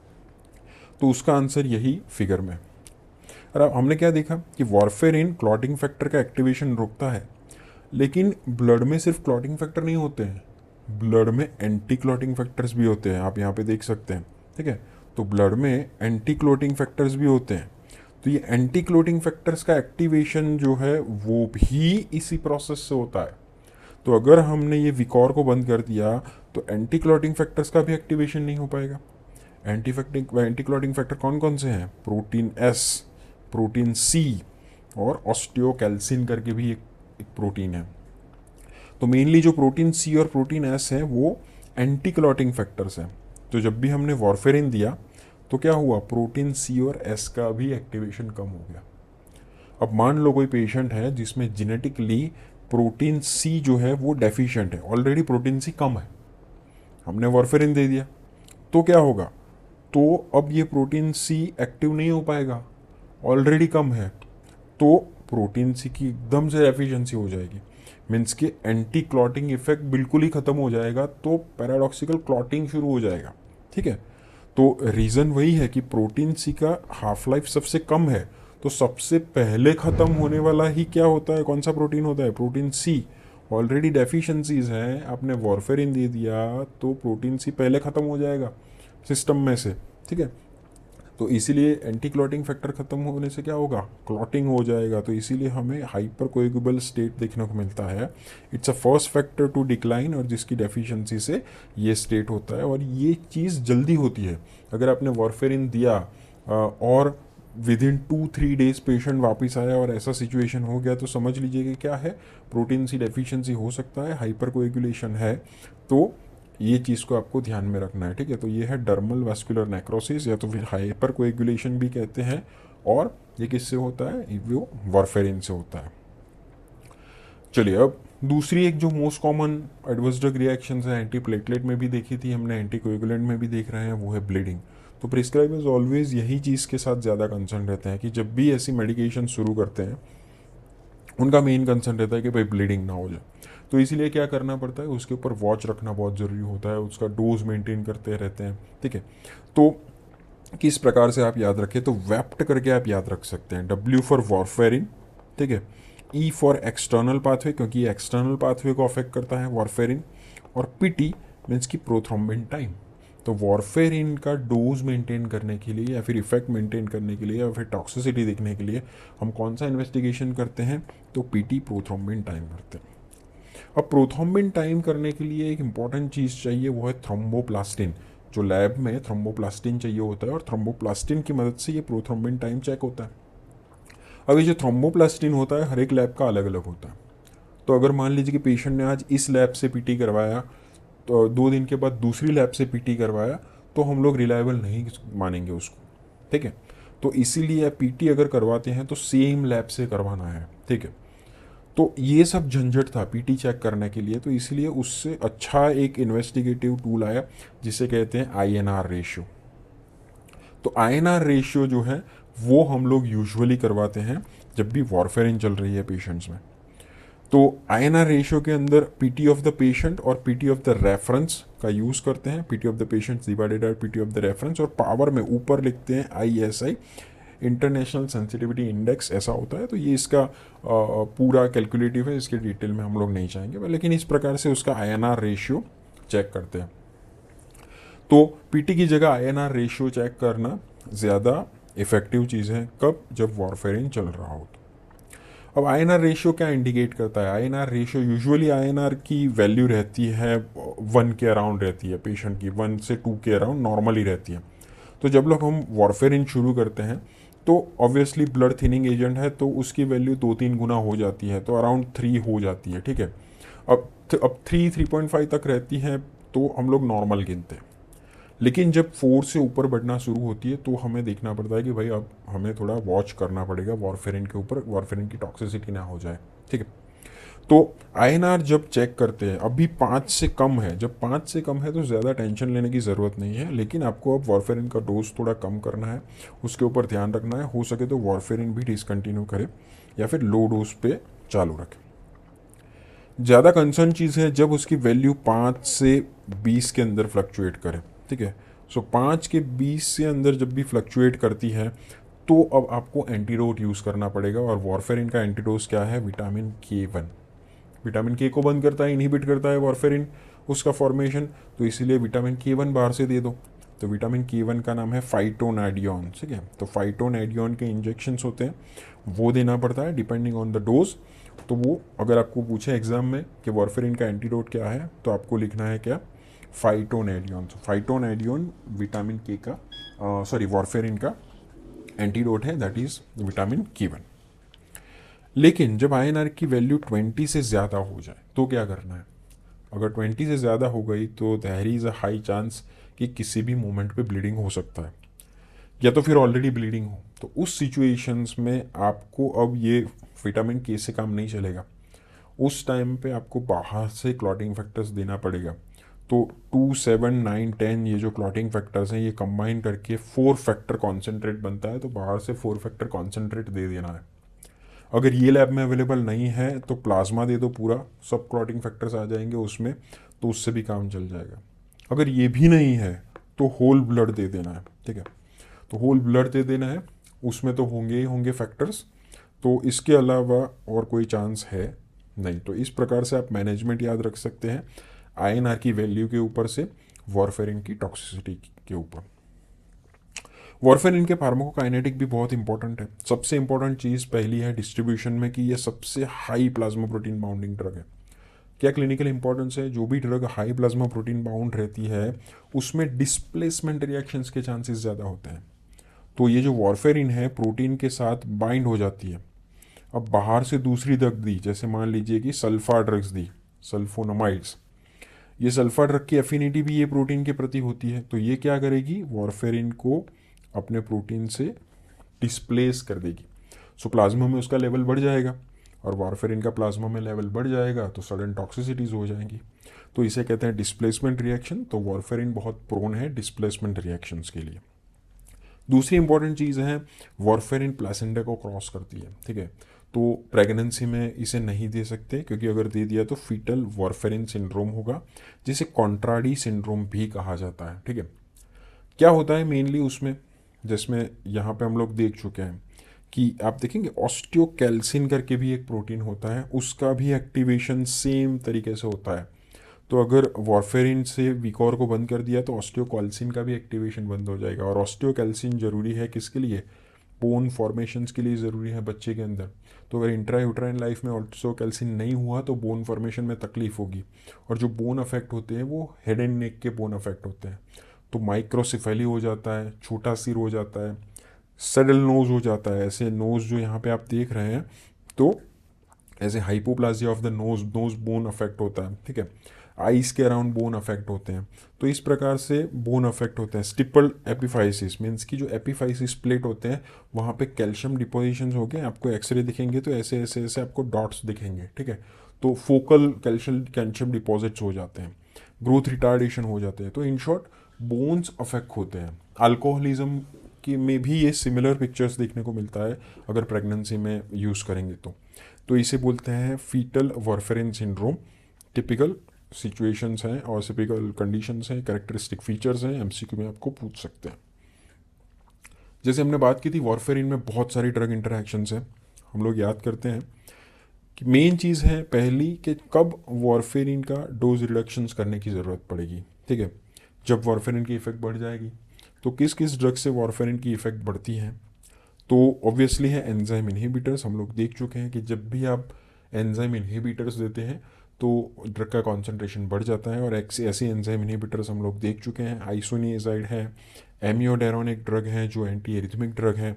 A: तो उसका आंसर यही फिगर में। और अब हमने क्या देखा कि वारफेरिन क्लॉटिंग फैक्टर का एक्टिवेशन रोकता है, लेकिन ब्लड में सिर्फ क्लॉटिंग फैक्टर नहीं होते हैं, ब्लड में एंटी क्लॉटिंग फैक्टर्स भी होते हैं, आप यहाँ पे देख सकते हैं, ठीक है। तो ब्लड में एंटी क्लॉटिंग फैक्टर्स भी होते हैं। तो ये एंटी क्लॉटिंग फैक्टर्स का एक्टिवेशन जो है वो भी इसी प्रोसेस से होता है। तो अगर हमने ये विकॉर को बंद कर दिया तो एंटी क्लॉटिंग फैक्टर्स का भी एक्टिवेशन नहीं हो पाएगा। एंटी क्लॉटिंग फैक्टर कौन कौन से हैं? प्रोटीन S, प्रोटीन C और ऑस्टियोकैल्सिन करके भी एक प्रोटीन है। तो मेनली जो प्रोटीन C और प्रोटीन S है वो एंटी क्लॉटिंग फैक्टर्स हैं। तो जब भी हमने वारफेरिन दिया तो क्या हुआ? प्रोटीन C और S का भी एक्टिवेशन कम हो गया। अब मान लो कोई पेशेंट है जिसमें जेनेटिकली प्रोटीन सी जो है वो डेफिशिएंट है, ऑलरेडी प्रोटीन सी कम है, हमने वारफेरिन दे दिया तो क्या होगा, तो अब ये प्रोटीन सी एक्टिव नहीं हो पाएगा, ऑलरेडी कम है, तो प्रोटीन सी की एकदम से एफिशिएंसी हो जाएगी, मीन्स कि एंटी क्लॉटिंग इफेक्ट बिल्कुल ही खत्म हो जाएगा, तो पैराडॉक्सिकल क्लॉटिंग शुरू हो जाएगा। ठीक है, तो रीज़न वही है कि प्रोटीन सी का हाफ लाइफ सबसे कम है, तो सबसे पहले ख़त्म होने वाला ही क्या होता है, कौन सा प्रोटीन होता है, प्रोटीन सी। ऑलरेडी डेफिशिएंसीज हैं, आपने वारफेरिन दे दिया तो प्रोटीन सी पहले ख़त्म हो जाएगा सिस्टम में से। ठीक है, तो इसीलिए एंटी क्लॉटिंग फैक्टर ख़त्म होने से क्या होगा, क्लॉटिंग हो जाएगा, तो इसीलिए हमें हाइपर कोएगुबल स्टेट देखने को मिलता है। It's a first factor to decline, और जिसकी डेफिशिएंसी से ये स्टेट होता है, और ये चीज़ जल्दी होती है। अगर आपने वारफेरिन दिया और विद इन 2-3 डेज पेशेंट वापस आया और ऐसा सिचुएशन हो गया, तो समझ लीजिए कि क्या है, प्रोटीन सी डेफिशिएंसी हो सकता है, हाइपर कोएगुलेशन है, तो ये चीज़ को आपको ध्यान में रखना है। ठीक है, तो ये है डर्मल वास्कुलर नेक्रोसिस, या तो फिर हाइपर कोएगुलेशन भी कहते हैं, और ये किससे होता है, वो वारफेरिन से होता है। चलिए, अब दूसरी एक जो most common adverse drug reaction है, एंटी प्लेटलेट में भी देखी थी हमने, एंटी कोएगुलेंट में भी देख रहे हैं, वो है ब्लीडिंग। तो प्रिस्क्राइबर्स ऑलवेज यही चीज़ के साथ ज़्यादा कंसर्न रहते हैं कि जब भी ऐसी मेडिकेशन शुरू करते हैं, उनका मेन कंसर्न रहता है कि भाई ब्लीडिंग ना हो जाए। तो इसीलिए क्या करना पड़ता है, उसके ऊपर वॉच रखना बहुत ज़रूरी होता है, उसका डोज मेंटेन करते रहते हैं। ठीक है, तो किस प्रकार से आप याद रखें, तो वेप्ट करके आप याद रख सकते हैं, W फॉर वारफेरिन, ठीक है, E फॉर एक्सटर्नल पाथवे, क्योंकि ये एक्सटर्नल पाथवे को अफेक्ट करता है वारफेरिन, और PT मीन्स की प्रोथ्रोम्बिन टाइम। तो वारफेरिन का डोज मेंटेन करने के लिए, या फिर इफेक्ट मेंटेन करने के लिए, या फिर टॉक्सिसिटी देखने के लिए हम कौन सा इन्वेस्टिगेशन करते हैं, तो PT प्रोथ्रोम्बिन टाइम करते हैं। अब प्रोथ्रोम्बिन टाइम करने के लिए एक इंपॉर्टेंट चीज़ चाहिए, वो है थ्रोम्बोप्लास्टिन। जो लैब में थ्रोम्बोप्लास्टिन चाहिए होता है, और थ्रोम्बोप्लास्टिन की मदद से ये प्रोथ्रोम्बिन टाइम चेक होता है। अब ये जो थ्रोम्बोप्लास्टिन होता है, हर एक लैब का अलग अलग होता है। तो अगर मान लीजिए कि पेशेंट ने आज इस लैब से PT करवाया, तो 2 दिन के बाद दूसरी लैब से PT करवाया, तो हम लोग रिलायबल नहीं मानेंगे उसको। ठीक है, तो इसीलिए PT अगर करवाते हैं तो सेम लैब से करवाना है। ठीक है, तो ये सब झंझट था PT चेक करने के लिए, तो इसलिए उससे अच्छा एक इन्वेस्टिगेटिव टूल आया जिसे कहते हैं INR रेशियो। तो INR रेशियो जो है वो हम लोग यूजुअली करवाते हैं जब भी वारफेरिन चल रही है पेशेंट्स में। तो INR रेशियो के अंदर PT ऑफ द पेशेंट और PT ऑफ द रेफरेंस का यूज़ करते हैं, PT of the patient divided by PT of the reference, और पावर में ऊपर लिखते हैं ISI, इंटरनेशनल सेंसिटिविटी इंडेक्स, ऐसा होता है। तो ये इसका पूरा कैलकुलेटिव है, इसके डिटेल में हम लोग नहीं जाएंगे, लेकिन इस प्रकार से उसका INR रेशियो चेक करते हैं। तो PT की जगह INR रेशियो चेक करना ज़्यादा इफेक्टिव चीज़ है, कब, जब वारफेरिन चल रहा हो। अब INR रेशियो क्या इंडिकेट करता है, INR रेशियो यूजुअली INR की वैल्यू रहती है 1 के अराउंड रहती है, पेशेंट की 1 से 2 के अराउंड नॉर्मली रहती है। तो जब लोग हम वारफेरिन शुरू करते हैं, तो ऑब्वियसली ब्लड थिनिंग एजेंट है, तो उसकी वैल्यू 2-3 गुना हो जाती है, तो अराउंड 3 हो जाती है। ठीक है, अब 3-3.5 तक रहती है तो हम लोग नॉर्मल गिनते हैं। लेकिन जब 4 से ऊपर बढ़ना शुरू होती है, तो हमें देखना पड़ता है कि भाई अब हमें थोड़ा वॉच करना पड़ेगा वारफेरिन के ऊपर, वारफेरिन की टॉक्सिसिटी ना हो जाए। ठीक है, तो INR जब चेक करते हैं, अभी 5 से कम है, जब 5 से कम है तो ज़्यादा टेंशन लेने की ज़रूरत नहीं है, लेकिन आपको अब वारफेरिन का डोज थोड़ा कम करना है, उसके ऊपर ध्यान रखना है। हो सके तो वारफेरिन भी डिसकंटिन्यू करें, या फिर लो डोज पे चालू रखें। ज़्यादा कंसर्न चीज़ है जब उसकी वैल्यू 5 से 20 के अंदर फ्लक्चुएट करे। ठीक है, सो 5 के 20 से अंदर जब भी फ्लक्चुएट करती है, तो अब आपको एंटीडोट यूज़ करना पड़ेगा, और वारफेरिन का एंटीडोज क्या है, विटामिन K1। विटामिन K को बंद करता है, इनहिबिट करता है वारफेरिन उसका फॉर्मेशन, तो इसीलिए विटामिन K1 बाहर से दे दो। तो विटामिन K1 का नाम है फाइटोनैडियोन। ठीक है, तो फाइटोनैडियोन के इंजेक्शंस होते हैं, वो देना पड़ता है डिपेंडिंग ऑन द डोज। तो वो अगर आपको पूछे एग्जाम में कि वारफेरिन का एंटीडोट क्या है, तो आपको लिखना है क्या, फाइटोनैडियोन। तो फाइटोनैडियोन विटामिन K का वारफेरिन का एंटीडोट है, दैट इज विटामिन K1। लेकिन जब INR की वैल्यू 20 से ज़्यादा हो जाए तो क्या करना है, अगर 20 से ज़्यादा हो गई तो there is a high chance कि किसी भी मोमेंट पे ब्लीडिंग हो सकता है। या तो फिर ऑलरेडी ब्लीडिंग हो, तो उस सिचुएशंस में आपको अब ये विटामिन के से काम नहीं चलेगा। उस टाइम पे आपको बाहर से क्लॉटिंग फैक्टर्स देना पड़ेगा। तो 2, 7, 9, 10 ये जो क्लॉटिंग फैक्टर्स हैं ये कंबाइन करके 4 फैक्टर कॉन्सेंट्रेट बनता है, तो बाहर से 4 फैक्टर कॉन्सेंट्रेट दे देना है। अगर ये लैब में अवेलेबल नहीं है तो प्लाज्मा दे दो, पूरा सब क्लॉटिंग फैक्टर्स आ जाएंगे उसमें, तो उससे भी काम चल जाएगा। अगर ये भी नहीं है तो होल ब्लड दे देना है, ठीक है। तो होल ब्लड दे देना है, उसमें तो होंगे ही होंगे फैक्टर्स, तो इसके अलावा और कोई चांस है नहीं। तो इस प्रकार से आप मैनेजमेंट याद रख सकते हैं आईएनआर की वैल्यू के ऊपर से वारफेरिन की टॉक्सिसिटी के ऊपर। वारफेरिन के फार्माकोकाइनेटिक भी बहुत इंपॉर्टेंट है। सबसे इंपॉर्टेंट चीज़ पहली है डिस्ट्रीब्यूशन में कि ये सबसे high plasma protein bounding drug है। क्या क्लिनिकल इंपॉर्टेंस है, जो भी drug high plasma protein bound रहती है उसमें डिस्प्लेसमेंट रिएक्शंस के चांसेस ज़्यादा होते हैं। तो ये जो वारफेरिन है प्रोटीन के साथ बाइंड हो जाती है। अब बाहर से दूसरी ड्रग दी, जैसे मान लीजिए कि सल्फा ड्रग्स दी, सल्फोनामाइड्स, ये सल्फा ड्रग की एफिनिटी भी ये प्रोटीन के प्रति होती है, तो ये क्या करेगी, वारफेरिन को अपने प्रोटीन से डिस्प्लेस कर देगी। सो प्लाज्मा में उसका लेवल बढ़ जाएगा, और वारफेरिन का प्लाज्मा में लेवल बढ़ जाएगा तो सडन टॉक्सिसिटीज हो जाएंगी। तो इसे कहते हैं डिस्प्लेसमेंट रिएक्शन। तो वारफेरिन बहुत प्रोन है डिस्प्लेसमेंट रिएक्शंस के लिए। दूसरी इंपॉर्टेंट चीज़ है वारफेरिन प्लासेंटा को क्रॉस करती है, ठीक है। तो प्रेगनेंसी में इसे नहीं दे सकते, क्योंकि अगर दे दिया तो फीटल वारफेरिन सिंड्रोम होगा, जिसे कॉन्ट्राडी सिंड्रोम भी कहा जाता है, ठीक है। क्या होता है मेनली उसमें, जिसमें यहाँ पे हम लोग देख चुके हैं कि आप देखेंगे ऑस्टियोकैल्सिन करके भी एक प्रोटीन होता है, उसका भी एक्टिवेशन सेम तरीके से होता है। तो अगर वारफेरिन से विकोर को बंद कर दिया तो ऑस्टियोकैल्सिन का भी एक्टिवेशन बंद हो जाएगा। और ऑस्टियोकैल्सिन जरूरी है किसके लिए, बोन फॉर्मेशंस के लिए ज़रूरी है बच्चे के अंदर। तो अगर इंट्रा यूट्राइन लाइफ में ऑस्टियोकैल्सिन नहीं हुआ तो बोन फॉर्मेशन में तकलीफ होगी। और जो बोन अफेक्ट होते हैं वो हेड एंड नेक के बोन अफेक्ट होते हैं। तो माइक्रोसिफेली हो जाता है, छोटा सिर हो जाता है, सडल नोज हो जाता है, ऐसे नोज जो यहाँ पे आप देख रहे हैं, तो ऐसे hypoplasia of the nose, nose bone affect होता है, ठीक है। आइस के अराउंड बोन अफेक्ट होते हैं। तो इस प्रकार से बोन अफेक्ट होते हैं। स्टिपल एपिफाइसिस मीन्स की जो एपिफाइसिस प्लेट होते हैं वहाँ पे कैल्शियम डिपोजिशन हो गए, आपको एक्सरे दिखेंगे तो ऐसे ऐसे ऐसे आपको डॉट्स दिखेंगे, ठीक है। तो फोकल कैल्शियम डिपॉजिट्स हो जाते हैं, ग्रोथ रिटार्डेशन हो जाते हैं। तो इन शॉर्ट बोन्स अफेक्ट होते हैं। अल्कोहलिज्म की में भी ये सिमिलर पिक्चर्स देखने को मिलता है अगर प्रेगनेंसी में यूज़ करेंगे तो इसे बोलते हैं foetal warfarin syndrome. Typical situations हैं और टिपिकल कंडीशंस हैं, कैरेक्टरिस्टिक फीचर्स हैं, एमसीक्यू में आपको पूछ सकते हैं। जैसे हमने बात की थी वारफेरिन में बहुत सारी ड्रग इंटरैक्शंस हैं, हम लोग याद करते हैं कि मेन चीज़ है पहली कि कब वारफेरिन का डोज रिडक्शंस करने की ज़रूरत पड़ेगी, ठीक है। जब वारफेरिन की इफ़ेक्ट बढ़ जाएगी। तो किस किस ड्रग से वारफेरिन की इफ़ेक्ट बढ़ती है, तो ऑब्वियसली है एंजाइम इनहिबिटर्स। हम लोग देख चुके हैं कि जब भी आप एंजाइम इनहिबिटर्स देते हैं तो ड्रग का कॉन्सेंट्रेशन बढ़ जाता है। और ऐसे एंजाइम इनहिबिटर्स हम लोग देख चुके हैं, आइसोनिएजाइड है, एमियोडेरोन एक ड्रग है जो एंटी एरिथमिक ड्रग है,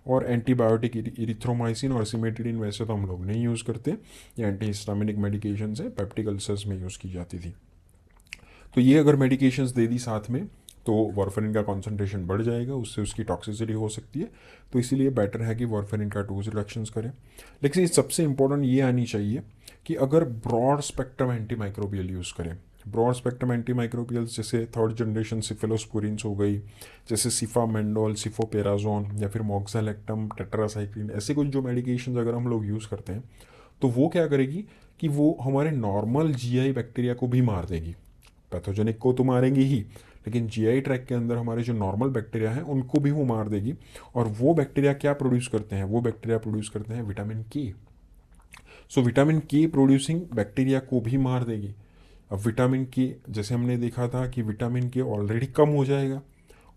A: और एंटीबायोटिक इरिथ्रोमाइसिन और सिमेटिडिन वैसे तो हम लोग नहीं यूज़ करते, ये एंटी हिस्टामिनिक मेडिकेशंस है, पेप्टिक अल्सर्स में यूज़ की जाती थी। तो ये अगर मेडिकेशंस दे दी साथ में तो वारफेरिन का कॉन्सेंट्रेशन बढ़ जाएगा, उससे उसकी टॉक्सिसिटी हो सकती है। तो इसीलिए बेटर है कि वारफेरिन का डोज रिडक्शंस करें। लेकिन सबसे इंपॉर्टेंट ये आनी चाहिए कि अगर broad spectrum antimicrobial use करें, ब्रॉड स्पेक्ट्रम एंटी माइक्रोबियल्स जैसे थर्ड जनरेशन सिफेलोस्पोरिन्स हो गई, जैसे सिफामेंडोल, सिफोपेराजोन, या फिर मॉक्सालेक्टम, टेट्रासाइक्लिन, ऐसे कुछ जो मेडिकेशन अगर हम लोग यूज़ करते हैं तो वो क्या करेगी कि वो हमारे नॉर्मल जीआई बैक्टीरिया को भी मार देगी। पैथोजेनिक को तो मारेंगी ही, लेकिन जीआई ट्रैक के अंदर हमारे जो नॉर्मल बैक्टीरिया हैं उनको भी वो मार देगी। और वो बैक्टीरिया क्या प्रोड्यूस करते हैं, वो बैक्टीरिया प्रोड्यूस करते हैं विटामिन के। सो विटामिन के प्रोड्यूसिंग बैक्टीरिया को भी मार देगी। अब विटामिन के जैसे हमने देखा था कि विटामिन के ऑलरेडी कम हो जाएगा,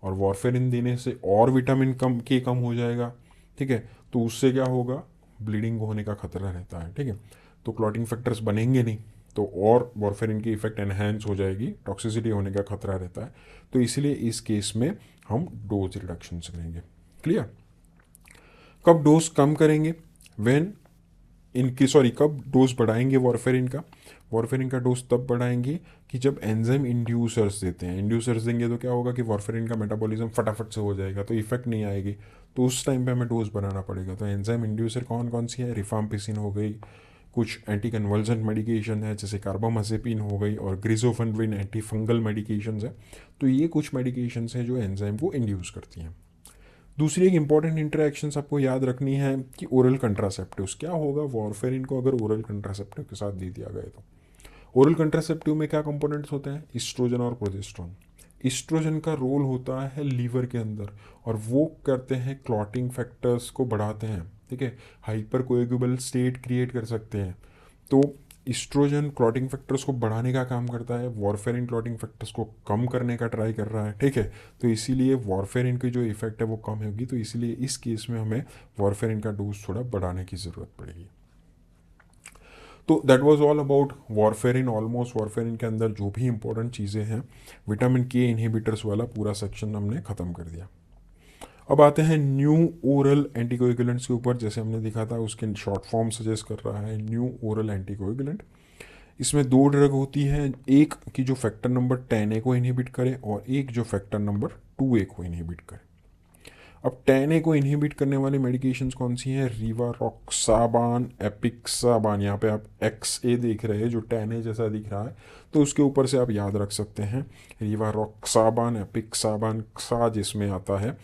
A: और वारफेरिन देने से और विटामिन कम हो जाएगा, ठीक है। तो उससे क्या होगा, ब्लीडिंग होने का खतरा रहता है, ठीक है। तो क्लॉटिंग फैक्टर्स बनेंगे नहीं, तो और वारफेरिन की इफेक्ट एनहेंस हो जाएगी, टॉक्सिसिटी होने का खतरा रहता है। तो इसलिए इस केस में हम डोज रिडक्शन करेंगे। क्लियर। कब डोज कम करेंगे, व्हेन इनकी सॉरी कब डोज बढ़ाएंगे वॉरफेरिन का? वॉरफेरिन का डोज तब बढ़ाएंगे कि जब एंजाइम इंड्यूसर्स देते हैं। इंड्यूसर्स देंगे तो क्या होगा कि वॉरफेरिन का मेटाबॉलिज्म फटाफट से हो जाएगा, तो इफेक्ट नहीं आएगी, तो उस टाइम पे हमें डोज बढ़ाना पड़ेगा। तो एंजाइम इंड्यूसर कौन कौन सी है? रिफाम्पिसिन हो गई, कुछ एंटी कन्वल्जेंट मेडिकेशन है जैसे कार्बामाजेपिन हो गई, और ग्रिजोफेनड्रिन एंटी फंगल मेडिकेशंस है। तो ये कुछ मेडिकेशंस हैं जो एंजाइम को इंड्यूस करती हैं। दूसरी एक इंपॉर्टेंट इंटरेक्शंस आपको याद रखनी है कि ओरल कंट्रासेप्टिव्स क्या होगा वॉरफेरिन को अगर ओरल कंट्रासेप्टिव के साथ दे दिया गया तो। ओरल कंट्रासेप्टिव में क्या कंपोनेंट्स होते हैं? ईस्ट्रोजन और प्रोजेस्टेरोन। ईस्ट्रोजन का रोल होता है लीवर के अंदर, और वो करते हैं क्लॉटिंग फैक्टर्स को बढ़ाते हैं, ठीक है, हाइपर कोएगुबल स्टेट क्रिएट कर सकते हैं। तो ईस्ट्रोजन क्लॉटिंग फैक्टर्स को बढ़ाने का काम करता है, वॉरफेरिन क्लॉटिंग फैक्टर्स को कम करने का ट्राई कर रहा है, ठीक है। तो इसीलिए वॉरफेरिन की जो इफेक्ट है वो कम होगी, तो इसीलिए इस केस में हमें वॉरफेरिन का डोज थोड़ा बढ़ाने की ज़रूरत पड़ेगी। तो that was all about warfarin. Almost warfarin के अंदर जो भी इंपॉर्टेंट चीज़ें हैं, विटामिन के इनहिबिटर्स वाला पूरा सेक्शन हमने ख़त्म कर दिया। अब आते हैं न्यू ओरल एंटीकोएगुलेंट्स के ऊपर। जैसे हमने देखा था उसके शॉर्ट फॉर्म सजेस्ट कर रहा है न्यू ओरल एंटीकोएगुलेंट। इसमें दो ड्रग होती है, एक की जो फैक्टर नंबर 10A को इनहिबिट करे और एक जो फैक्टर नंबर 2A को इनहिबिट करे। अब 10A को इनहिबिट करने वाली मेडिकेशंस कौन सी हैं? रिवारोक्साबान, एपिक्साबान। यहाँ पे आप XA देख रहे हैं जो 10A जैसा दिख रहा है, तो उसके ऊपर से आप याद रख सकते हैं रिवारोक्साबान, एपिक्साबान, XA जिसमें आता है।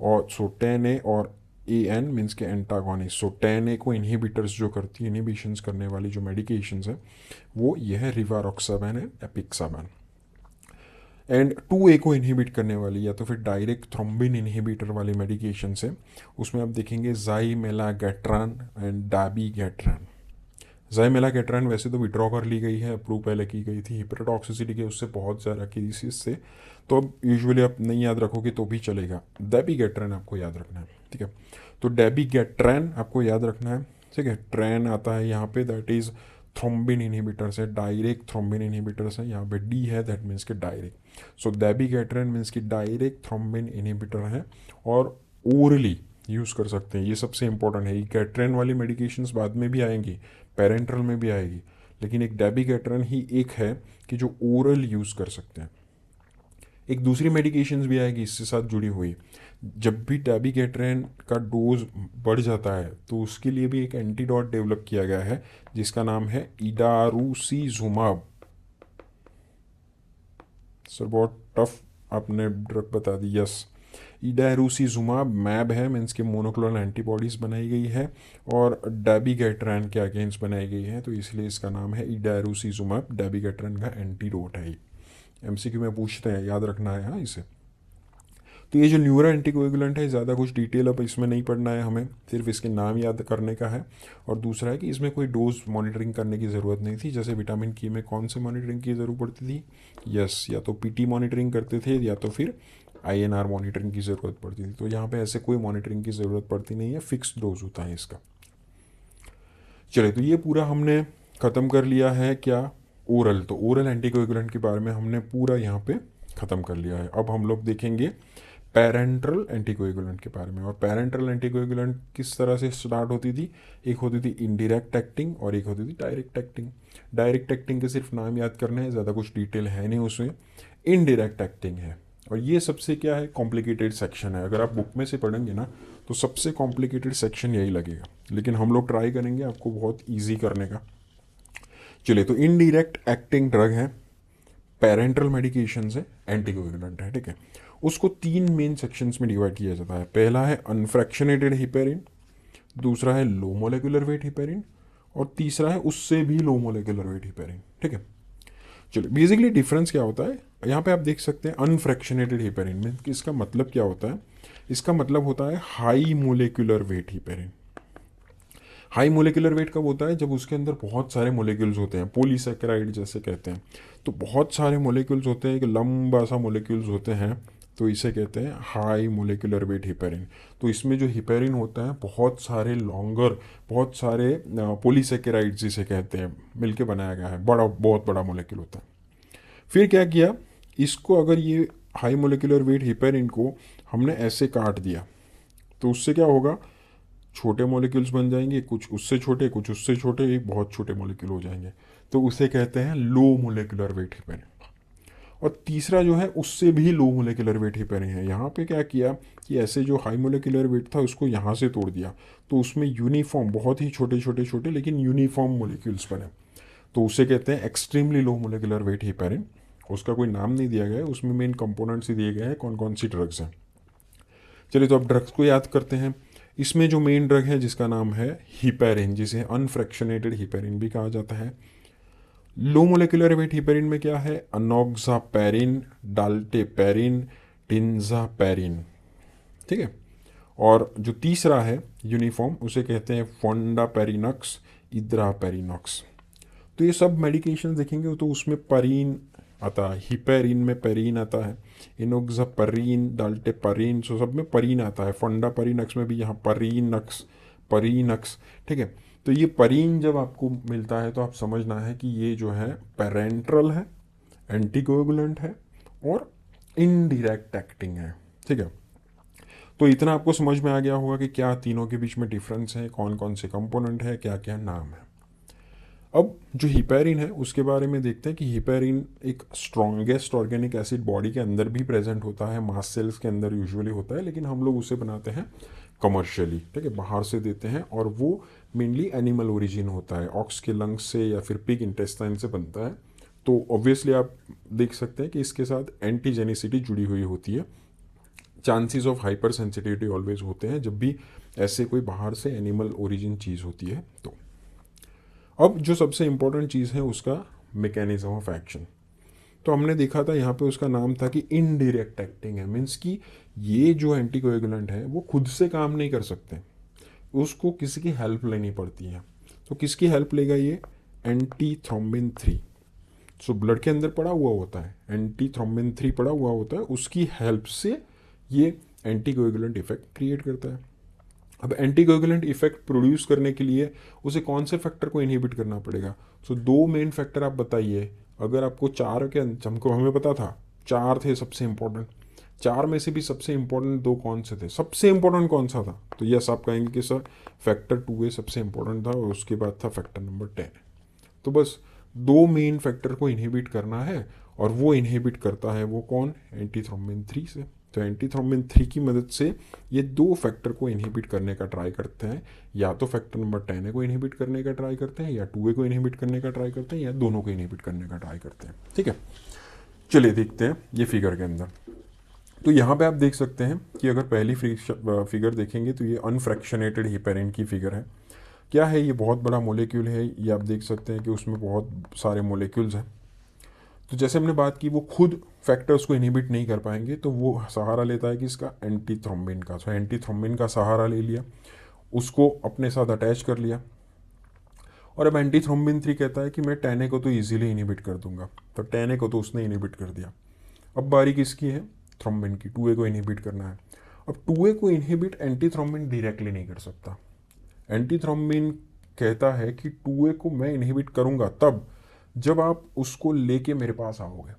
A: और सो 10A और AN मीन्स के एंटागोनिस्ट। सो 10A को इनहिबिटर्स जो करती है, इनहिबिशंस करने वाली जो मेडिकेशंस है वो ये है रिवारोक्साबान है, एपिक्साबान। एंड 2A को इनहिबिट करने वाली या तो फिर डायरेक्ट थ्रोम्बिन इनहिबिटर वाली मेडिकेशन है, उसमें आप देखेंगे ज़ाइमेलागेट्रान एंड डाबिगेट्रान। ज़ाइमेलागेट्रान वैसे तो विड्रॉ कर ली गई है, अप्रूव पहले की गई थी हिपेटोटॉक्सिसिटी के उससे बहुत ज़्यादा केसेस से, तो अब यूजुअली आप नहीं याद रखोगे तो भी चलेगा। डेबिगेट्रान आपको याद रखना है, ठीक है। तो डेबिगेट्रान आपको याद रखना है, ठीक है। ट्रैन आता है यहाँ पे, दैट इज़ थ्रोम्बिन इनहिबिटर्स है, डायरेक्ट थ्रोम्बिन इनहिबिटर्स है। यहाँ पे डी है, दैट मीन्स के डायरेक्ट। सो डेबिगेट्रान मीन्स की डायरेक्ट थ्रोम्बिन इनहिबिटर है और ओरली यूज़ कर सकते हैं। ये सबसे इंपॉर्टेंट है। ये गैट्रेन वाली मेडिकेशंस बाद में भी आएंगी, पेरेंट्रल में भी आएगी, लेकिन एक डेबिगेट्रान ही एक है कि जो ओरल यूज़ कर सकते हैं। एक दूसरी मेडिकेशंस भी आएगी इससे साथ जुड़ी हुई। जब भी डेबिगेट्रेन का डोज बढ़ जाता है तो उसके लिए भी एक एंटीडोट डेवलप किया गया है जिसका नाम है इडारूसीजुमाब। सर बहुत टफ आपने ड्रग बता दी। यस, इडारूसीजुमाब मैब है, मीन्स के मोनोक्लोनल एंटीबॉडीज़ बनाई गई है और डेबिगेट्रेन के अगेंस्ट बनाई गई है, तो इसलिए इसका नाम है इडारूसीजुमाब। डेबिगेट्रेन का एंटीडोट है ये। MCQ में पूछते हैं, याद रखना है हाँ इसे। तो ये जो न्यूरो एंटीकोएगुलेंट है, ज़्यादा कुछ डिटेल अब इसमें नहीं पढ़ना है हमें, सिर्फ इसके नाम याद करने का है। और दूसरा है कि इसमें कोई डोज मॉनिटरिंग करने की ज़रूरत नहीं थी। जैसे विटामिन के में कौन से मॉनिटरिंग की ज़रूरत पड़ती थी? यस, या तो PT मॉनिटरिंग करते थे या तो फिर INR मॉनिटरिंग की ज़रूरत पड़ती थी। तो यहाँ पे ऐसे कोई मॉनिटरिंग की ज़रूरत पड़ती नहीं है, फिक्स डोज होता है इसका। चलिए, तो ये पूरा हमने ख़त्म कर लिया है क्या? ओरल। तो ओरल एंटीकोएगुलेंट के बारे में हमने पूरा यहाँ पे ख़त्म कर लिया है। अब हम लोग देखेंगे पेरेंट्रल एंटीकोएगुलेंट के बारे में। और पेरेंट्रल एंटीकोएगुलेंट किस तरह से स्टार्ट होती थी? एक होती थी इनडायरेक्ट एक्टिंग और एक होती थी डायरेक्ट एक्टिंग। डायरेक्ट एक्टिंग के सिर्फ नाम याद करने हैं, ज़्यादा कुछ डिटेल है नहीं उसमें। इनडायरेक्ट एक्टिंग है, और ये सबसे क्या है, कॉम्प्लिकेटेड सेक्शन है। अगर आप बुक में से पढ़ेंगे ना तो सबसे कॉम्प्लिकेटेड सेक्शन यही लगेगा, लेकिन हम लोग ट्राई करेंगे आपको बहुत ईजी करने का। चलिए, तो इनडायरेक्ट एक्टिंग ड्रग है, पेरेंट्रल मेडिकेशन है, एंटीकोएगुलेंट है, ठीक है। उसको 3 मेन सेक्शंस में डिवाइड किया जाता है। पहला है अनफ्रैक्शनेटेड हिपेरिन, दूसरा है लो मोलेकुलर वेट हिपेरिन, और तीसरा है उससे भी लो मोलेकुलर वेट हिपेरिन, ठीक है। चलिए, बेसिकली डिफरेंस क्या होता है यहाँ पे आप देख सकते हैं। अनफ्रैक्शनेटेड हिपेरिन में इसका मतलब क्या होता है? इसका मतलब होता है high molecular weight heparin. High molecular weight कब होता है? जब उसके अंदर बहुत सारे मोलेक्यूल्स होते हैं, पॉलीसैकेराइड जैसे कहते हैं। तो बहुत सारे मोलेक्यूल्स होते हैं, एक लंबा सा मोलेक्यूल्स होते हैं, तो इसे कहते हैं हाई मोलेकुलर वेट हिपेरिन। तो इसमें जो हिपेरिन होता है बहुत सारे लॉन्गर, बहुत सारे पॉलीसैकेराइड जिसे कहते हैं मिलके बनाया गया है, बड़ा बहुत बड़ा मोलेक्यूल होता है। फिर क्या किया, इसको अगर ये हाई मोलेकुलर वेट हिपेरिन को हमने ऐसे काट दिया तो उससे क्या होगा? छोटे मॉलिक्यूल्स बन जाएंगे, कुछ उससे छोटे, कुछ उससे छोटे, एक बहुत छोटे मॉलिक्यूल हो जाएंगे, तो उसे कहते हैं लो मोलिकुलर वेट हेपेरिन। और तीसरा जो है उससे भी लो मोलिकुलर वेट हेपेरिन है। यहाँ पे क्या किया कि ऐसे जो हाई मोलिकुलर वेट था उसको यहाँ से तोड़ दिया, तो उसमें यूनिफॉर्म, बहुत ही छोटे छोटे छोटे लेकिन यूनिफॉर्म मोलिक्यूल्स बने, तो उसे कहते हैं extremely low molecular wait heparin. उसका कोई नाम नहीं दिया गया है, उसमें मेन कंपोनेंट्स ही दिए गए हैं कौन कौन सी ड्रग्स हैं। चलिए तो अब ड्रग्स को याद करते हैं। इसमें जो मेन ड्रग है जिसका नाम है हिपेरिन, जिसे अनफ्रैक्शनेटेड हिपेरिन भी कहा जाता है। लो मोलिकुलर वेट हिपेरिन में क्या है, अनोक्सापेरिन, डाल्टेपेरिन, टिंजापेरिन, ठीक है। और जो तीसरा है यूनिफॉर्म, उसे कहते हैं फोंडापेरिनॉक्स, इद्रापेरिनॉक्स। तो ये सब मेडिकेशन देखेंगे तो उसमें परीन आता है, हिपेरिन में पेरिन आता है, इनोक्सापरीन, डाल्टेपरीन, सो सब में परीन आता है। फोंडापेरिनॉक्स में भी यहाँ परीनक्स, परीनक्स, ठीक है। तो ये परीन जब आपको मिलता है तो आप समझना है कि ये जो है पेरेंट्रल है, एंटीकोगुलेंट है और इनडायरेक्ट एक्टिंग है, ठीक है। तो इतना आपको समझ में आ गया होगा कि क्या तीनों के बीच में डिफरेंस है, कौन कौन से कंपोनेंट है, क्या क्या नाम है। अब जो हिपेरिन है उसके बारे में देखते हैं कि हिपेरिन एक स्ट्रॉन्गेस्ट ऑर्गेनिक एसिड बॉडी के अंदर भी प्रेजेंट होता है, मास सेल्स के अंदर यूजुअली होता है, लेकिन हम लोग उसे बनाते हैं कमर्शियली, ठीक है, बाहर से देते हैं, और वो मेनली एनिमल ओरिजिन होता है, ऑक्स के लंग्स से या फिर पिग इंटेस्टाइन से बनता है। तो ऑब्वियसली आप देख सकते हैं कि इसके साथ एंटीजेनिसिटी जुड़ी हुई होती है, chances of hyper sensitivity always होते हैं जब भी ऐसे कोई बाहर से एनिमल ओरिजिन चीज़ होती है। तो अब जो सबसे इम्पोर्टेंट चीज़ है उसका मैकेनिज्म ऑफ एक्शन, तो हमने देखा था यहाँ पे उसका नाम था कि इनडायरेक्ट एक्टिंग है, मीन्स कि ये जो एंटीकोएगुलेंट है वो खुद से काम नहीं कर सकते, उसको किसी की हेल्प लेनी पड़ती है। तो किसकी हेल्प लेगा ये, एंटी थ्रोम्बिन 3, सो ब्लड के अंदर पड़ा हुआ होता है, एंटी थ्रोम्बिन 3 पड़ा हुआ होता है, उसकी हेल्प से ये एंटीकोएगुलेंट इफेक्ट क्रिएट करता है। अब एंटीकोएगुलेंट इफेक्ट प्रोड्यूस करने के लिए उसे कौन से फैक्टर को इनहिबिट करना पड़ेगा। सो दो मेन फैक्टर आप बताइए, अगर आपको चार के हमको हमें पता था चार थे सबसे इंपॉर्टेंट, चार में से भी सबसे इंपॉर्टेंट दो कौन से थे, सबसे इंपॉर्टेंट कौन सा था, तो यस आप कहेंगे कि सर फैक्टर 2A सबसे इंपॉर्टेंट था और उसके बाद था फैक्टर नंबर 10। तो बस दो मेन फैक्टर को इनहिबिट करना है, और वो इनहिबिट करता है वो कौन, एंटी थ्रोम्बिन 3 से। तो एंटी थ्रोम्बिन 3 की मदद से ये दो फैक्टर को इनहिबिट करने का ट्राई करते हैं, या तो फैक्टर नंबर 10 को इनहिबिट करने का ट्राई करते हैं, या 2A को इनहिबिट करने का ट्राई करते हैं, या दोनों को इनहिबिट करने का ट्राई करते हैं, ठीक है। चलिए देखते हैं ये फिगर के अंदर। तो यहाँ पे आप देख सकते हैं कि अगर पहली फिगर देखेंगे तो ये अनफ्रैक्शनेटेड हिपेरिन की फिगर है। क्या है, ये बहुत बड़ा मोलिक्यूल है, ये आप देख सकते हैं कि उसमें बहुत सारे मोलिक्यूल्स हैं। तो जैसे हमने बात की वो खुद फैक्टर्स को इनहिबिट नहीं कर पाएंगे, तो वो सहारा लेता है कि इसका एंटी थ्रोम्बिन का। तो एंटी थ्रोम्बिन का सहारा ले लिया, उसको अपने साथ अटैच कर लिया, और अब एंटी थ्रोम्बिन 3 कहता है कि मैं 10A को तो ईजिली इनहिबिट कर दूंगा, तो 10A को तो उसने इनहिबिट कर दिया। अब बारी किसकी है, थ्रोम्बिन की, 2A को इनहिबिट करना है। अब 2A को इनहिबिट एंटी थ्रोम्बिन डायरेक्टली नहीं कर सकता, एंटी थ्रोम्बिन कहता है कि 2A को मैं इनहिबिट करूंगा तब जब आप उसको लेके मेरे पास आओगे,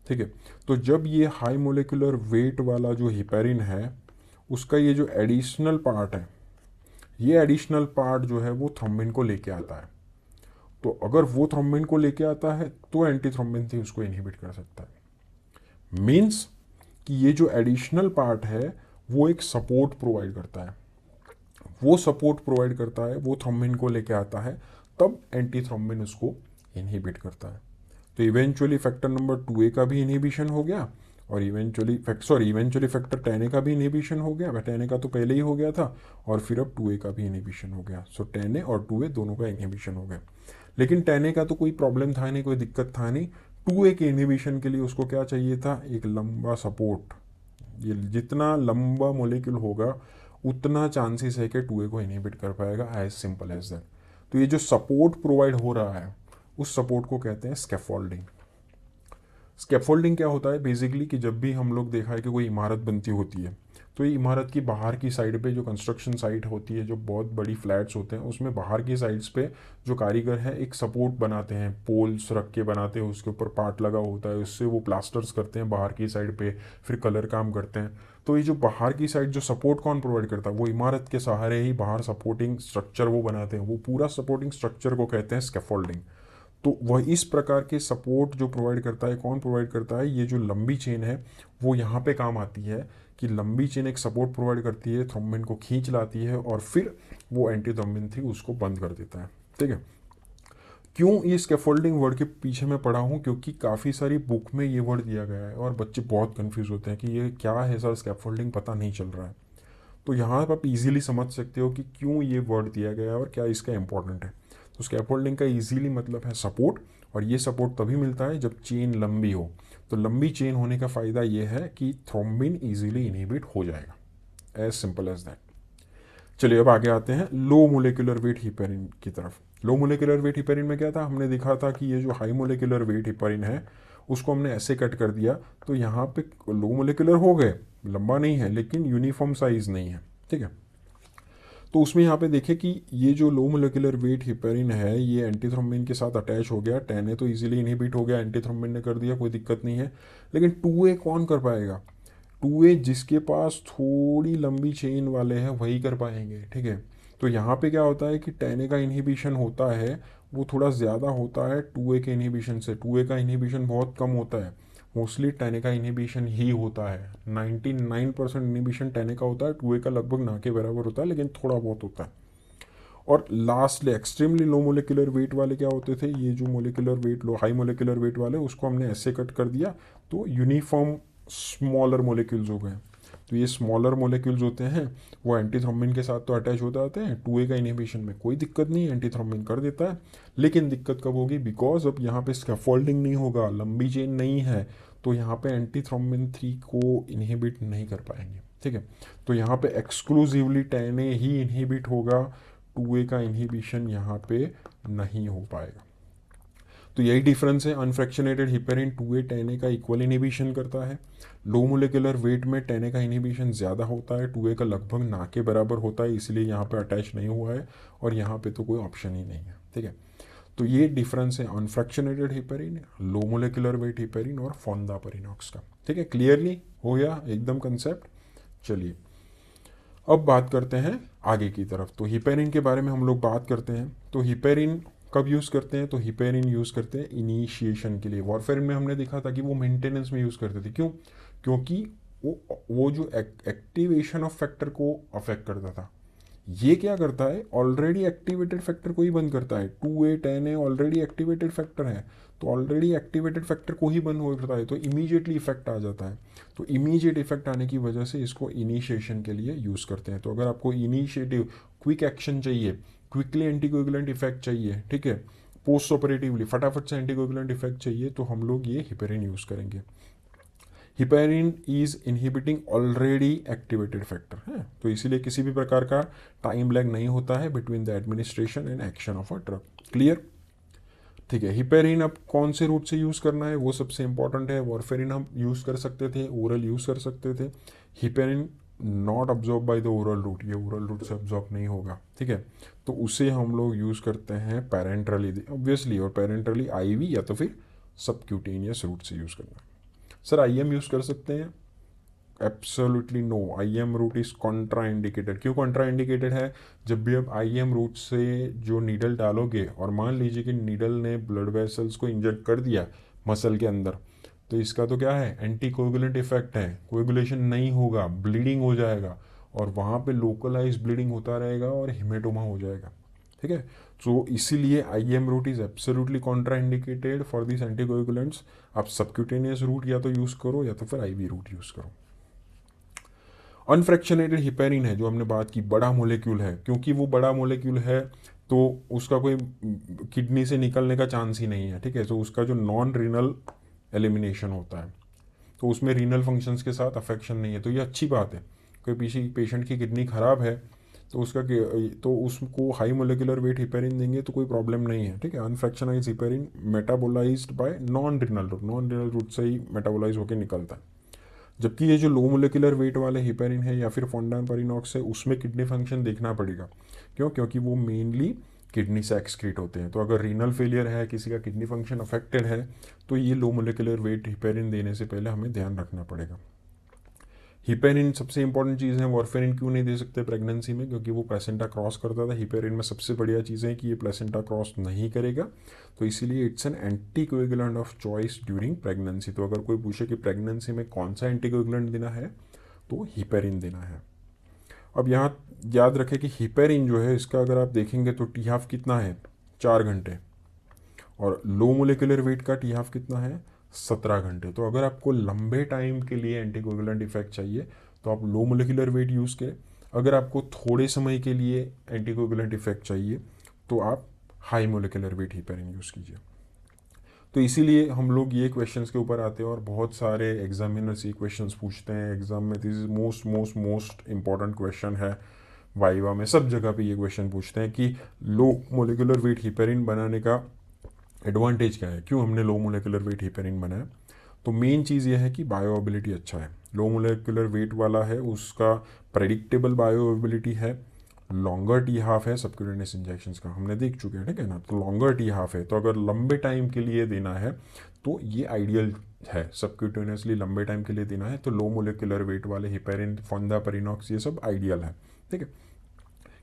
A: ठीक है। तो जब ये हाई मोलिकुलर वेट वाला जो हिपेरिन है उसका ये जो एडिशनल पार्ट है, ये एडिशनल पार्ट जो है वो थ्रोम्बिन को लेके आता है, तो अगर वो थ्रोम्बिन को लेके आता है तो एंटी थ्रोम्बिन थी उसको इनहिबिट कर सकता है। मीन्स कि ये जो एडिशनल पार्ट है वो एक सपोर्ट प्रोवाइड करता है, वो सपोर्ट प्रोवाइड करता है, वो थ्रोम्बिन को लेके आता है, तब एंटी थ्रोम्बिन उसको इनहिबिट करता है। तो इवेंचुअली फैक्टर नंबर 2A का भी इनहिबिशन हो गया, और इवेंचुअली फैक्टर 10A का भी इनहिबिशन हो गया। 10A का तो पहले ही हो गया था, और फिर अब 2A का भी इनहिबिशन हो गया। सो 10A और 2A दोनों का इनहिबिशन हो गया। लेकिन 10A का तो कोई प्रॉब्लम था नहीं, कोई दिक्कत था नहीं। 2A के इनहिबिशन के लिए उसको क्या चाहिए था, एक लंबा सपोर्ट। ये जितना लंबा मोलिक्यूल होगा उतना चांसेस है कि 2A को इनहिबिट कर पाएगा, एज सिंपल एज दैट। तो ये जो सपोर्ट प्रोवाइड हो रहा है उस सपोर्ट को कहते हैं स्कैफोल्डिंग। स्कैफोल्डिंग क्या होता है बेसिकली, कि जब भी हम लोग देखा है कि कोई इमारत बनती होती है तो ये इमारत की बाहर की साइड पे जो कंस्ट्रक्शन साइट होती है, जो बहुत बड़ी फ्लैट्स होते हैं, उसमें बाहर की साइड्स पे जो कारीगर है एक सपोर्ट बनाते हैं, पोल्स रख के बनाते हैं, उसके ऊपर पार्ट लगा होता है, उससे वो प्लास्टर्स करते हैं बाहर की साइड पे, फिर कलर काम करते हैं। तो ये जो बाहर की साइड जो सपोर्ट कौन प्रोवाइड करता है, वो इमारत के सहारे ही बाहर सपोर्टिंग स्ट्रक्चर वो बनाते हैं, वो पूरा सपोर्टिंग स्ट्रक्चर को कहते हैं स्कैफोल्डिंग। तो वह इस प्रकार के सपोर्ट जो प्रोवाइड करता है, कौन प्रोवाइड करता है, ये जो लंबी चेन है वो यहाँ पे काम आती है कि लंबी चेन एक सपोर्ट प्रोवाइड करती है, थ्रोम्बिन को खींच लाती है और फिर वो एंटी थ्रोम्बिन थ्री उसको बंद कर देता है। ठीक है। क्यों ये स्कैफोल्डिंग वर्ड के पीछे मैं पढ़ा हूँ, क्योंकि काफ़ी सारी बुक में ये वर्ड दिया गया है और बच्चे बहुत कंफ्यूज होते हैं कि ये क्या है सर, स्कैफोल्डिंग पता नहीं चल रहा है। तो यहाँ पर आप इजीली समझ सकते हो कि क्यों ये वर्ड दिया गया है और क्या इसका इंपॉर्टेंट है। तो स्कैफोल्डिंग का इजीली मतलब है सपोर्ट, और ये सपोर्ट तभी मिलता है जब चेन लंबी हो। तो लंबी चेन होने का फ़ायदा ये है कि थ्रोम्बिन इजीली इनहिबिट हो जाएगा, एज सिंपल एज दैट। चलिए अब आगे आते हैं लो मोलेकुलर वेट हिपेरिन की तरफ। लो मोलेकुलर वेट हिपेरिन में क्या था, हमने देखा था कि ये जो हाई मोलेकुलर वेट हिपेरिन है उसको हमने ऐसे कट कर दिया, तो यहाँ पे लो मोलेकुलर हो गए, लंबा नहीं है लेकिन यूनिफॉर्म साइज नहीं है। ठीक है। तो उसमें यहाँ पे देखें कि ये जो लो मोलेकुलर वेट हिपेरिन है ये एंटीथ्रोम्बिन के साथ अटैच हो गया, 10A तो इजीली इनहिबिट हो गया, एंटीथ्रोम्बिन ने कर दिया, कोई दिक्कत नहीं है। लेकिन 2A कौन कर पाएगा, 2A जिसके पास थोड़ी लंबी चेन वाले हैं वही कर पाएंगे। ठीक है। तो यहाँ पे क्या होता है कि 10A का इनहिबिशन होता है वो थोड़ा ज़्यादा होता है 2A के इनहिबिशन से। 2A का इनहिबिशन बहुत कम होता है, मोस्टली 10A का इनहिबिशन ही होता है। 99% इनहिबिशन 10A का होता है, 2A का लगभग ना के बराबर होता है लेकिन थोड़ा बहुत होता है। और lastly extremely low molecular weight वाले क्या होते थे, ये जो molecular weight low high molecular weight वाले उसको हमने ऐसे कट कर दिया, तो यूनिफॉर्म स्मॉलर मोलेक्यूल्स हो गए। तो ये स्मॉलर मोलेक्यूल्स होते हैं वो एंटीथ्रोम्बिन के साथ तो अटैच हो जाते हैं, 2A का इनहिबिशन में कोई दिक्कत नहीं है, एंटीथ्रोम्बिन कर देता है। लेकिन दिक्कत कब होगी, बिकॉज अब यहाँ पे स्कैफोल्डिंग नहीं होगा, लंबी चेन नहीं है, तो यहाँ पे एंटीथ्रोम्बिन 3 को इनहिबिट नहीं कर पाएंगे। ठीक है। तो यहाँ पे एक्सक्लूसिवली 10A ही इनहिबिट होगा, 2A का इनहिबिशन यहाँ पे नहीं हो पाएगा। तो यही डिफरेंस है, अनफ्रैक्शनेटेड हिपेरिन 2A 10A का इक्वल इनहिबिशन करता है, लो मोलेकुलर वेट में 10A का इनहिबिशन ज़्यादा होता है, 2A का लगभग ना के बराबर होता है, इसलिए यहाँ पे अटैच नहीं हुआ है और यहाँ पे तो कोई ऑप्शन ही नहीं है। ठीक है। तो ये डिफरेंस है अनफ्रैक्शनेटेड हिपेरिन, लो मोलेकुलर वेट हिपेरिन और फोंडापेरिनॉक्स का। ठीक है, क्लियरली हो गया एकदम कंसेप्ट। चलिए अब बात करते हैं आगे की तरफ। तो हिपेरिन के बारे में हम लोग बात करते हैं। तो हिपेरिन कब यूज़ करते हैं, तो हिपेरिन यूज़ करते हैं इनिशिएशन के लिए। वॉरफेरिन में हमने देखा था कि वो मेंटेनेंस में यूज़ करते थे। क्यों, क्योंकि वो जो एक्टिवेशन ऑफ फैक्टर को अफेक्ट करता था। ये क्या करता है, ऑलरेडी एक्टिवेटेड फैक्टर को ही बंद करता है। 2A 10A already activated factor है, तो ऑलरेडी एक्टिवेटेड फैक्टर को ही बंद हो करता है, तो इमीडिएटली इफेक्ट आ जाता है। तो इमीडिएट इफेक्ट आने की वजह से इसको इनिशिएशन के लिए यूज़ करते हैं। तो अगर आपको इनिशिएटिव क्विक एक्शन चाहिए, क्विकली एंटीकोगुलेंट इफेक्ट चाहिए, ठीक है, पोस्ट ऑपरेटिवली फटाफट से एंटीकोगुलेंट इफेक्ट चाहिए, तो हम लोग ये हिपेरिन यूज़ करेंगे। Heparin is inhibiting already activated factor है, तो इसीलिए किसी भी प्रकार का टाइम लैग नहीं होता है between the administration and action of a drug. Clear. ठीक है। हिपेरिन अब कौन से रूट से यूज़ करना है वो सबसे इंपॉर्टेंट है। वॉरफेरिन हम यूज़ कर सकते थे, ओरल यूज़ कर सकते थे। Heparin not absorb by the oral route, ये ओरल रूट से अब्जॉर्ब नहीं होगा। ठीक है। तो उसे हम लोग यूज़ करते हैं पैरेंट्रली ऑब्वियसली, और पैरेंट्रली आईवी या तो फिर सबक्यूटेनियस रूट से यूज़ करना है। सर IM यूज़ कर सकते हैं, absolutely no, IM route is contraindicated. क्यों कॉन्ट्रा इंडिकेटेड है, जब भी आप IM रूट से जो नीडल डालोगे और मान लीजिए कि नीडल ने ब्लड वेसल्स को इंजेक्ट कर दिया मसल के अंदर, तो इसका तो क्या है, एंटी कोगुलेंट इफेक्ट है, कोगुलेशन नहीं होगा, ब्लीडिंग हो जाएगा और वहाँ पे लोकलाइज ब्लीडिंग होता रहेगा और हिमेटोमा हो जाएगा। ठीक है। तो इसीलिए IM route is absolutely contraindicated for this anticoagulants. आप सबक्यूटेनियस रूट या तो यूज़ करो या तो फिर IV रूट यूज़ करो। अनफ्रैक्शनेटेड हिपेरिन है जो हमने बात की, बड़ा मोलेक्यूल है, क्योंकि वो बड़ा मोलेक्यूल है तो उसका कोई किडनी से निकलने का चांस ही नहीं है। ठीक है। तो उसका जो नॉन रीनल एलिमिनेशन होता है, तो उसमें रीनल फंक्शंस के साथ अफेक्शन नहीं है, तो ये अच्छी बात है। कोई पीछे पेशेंट की किडनी ख़राब है तो उसको हाई मोलेकुलर वेट हिपेरिन देंगे तो कोई प्रॉब्लम नहीं है। ठीक है। Unfractionated heparin metabolized by non renal route, non renal route से ही मेटाबोलाइज होकर निकलता है। जबकि ये जो लो मोलिकुलर वेट वाले हिपेरिन है या फिर फॉन्डापाइरिनॉक्स है, उसमें किडनी फंक्शन देखना पड़ेगा। क्यों? क्योंकि वो मेनली किडनी से एक्सक्रीट होते हैं। तो अगर रीनल फेलियर है, किसी का किडनी फंक्शन अफेक्टेड है, तो ये लो मोलिकुलर वेट हिपेरिन देने से पहले हमें ध्यान रखना पड़ेगा। हिपेरिन सबसे इंपॉर्टेंट चीज़ है। वॉरफेरिन क्यों नहीं दे सकते प्रेगनेंसी में? क्योंकि वो प्लेसेंटा क्रॉस करता था। हिपेरिन में सबसे बढ़िया चीज़ है कि ये प्लेसेंटा क्रॉस नहीं करेगा, तो इसीलिए it's an anticoagulant of choice during pregnancy. तो अगर कोई पूछे कि प्रेगनेंसी में कौन सा एंटीकोएगुलेंट देना है, तो हिपेरिन देना है। अब यहाँ याद रखें कि हिपेरिन जो है, इसका अगर आप देखेंगे तो टी हाफ कितना है, 4 घंटे, और लो मोलिकुलर वेट का टी हाफ कितना है, 17 घंटे। तो अगर आपको लंबे टाइम के लिए एंटीकोगुलेंट इफेक्ट चाहिए तो आप लो मोलिकुलर वेट यूज़ करें। अगर आपको थोड़े समय के लिए एंटीकोगुलेंट इफेक्ट चाहिए तो आप high molecular weight heparin use कीजिए। तो इसीलिए हम लोग ये क्वेश्चंस के ऊपर आते हैं, और बहुत सारे एग्जामिनर्स ये क्वेश्चंस पूछते हैं एग्जाम में। This is most most most important question है वाइवा में, सब जगह पे ये क्वेश्चन पूछते हैं कि लो मोलिकुलर वेट हिपेरिन बनाने का एडवांटेज क्या है, क्यों हमने लो मोलिकुलर वेट हिपेरिन बनाया। तो मेन चीज़ ये है कि बायोएबिलिटी अच्छा है। लो मोलिकुलर वेट वाला है, उसका प्रेडिक्टेबल बायोएबिलिटी है, लॉन्गर टी हाफ है सबक्यूटेनियस इंजेक्शंस का, हमने देख चुके हैं, ठीक है ना। तो लॉन्गर टी हाफ है, तो अगर लंबे टाइम के लिए देना है तो ये आइडियल है। सबक्यूटेनियसली लंबे टाइम के लिए देना है तो लो मोलिकुलर वेट वाले हिपेरिन, फॉन्डापाइरिनॉक्स, ये सब आइडियल है, ठीक है,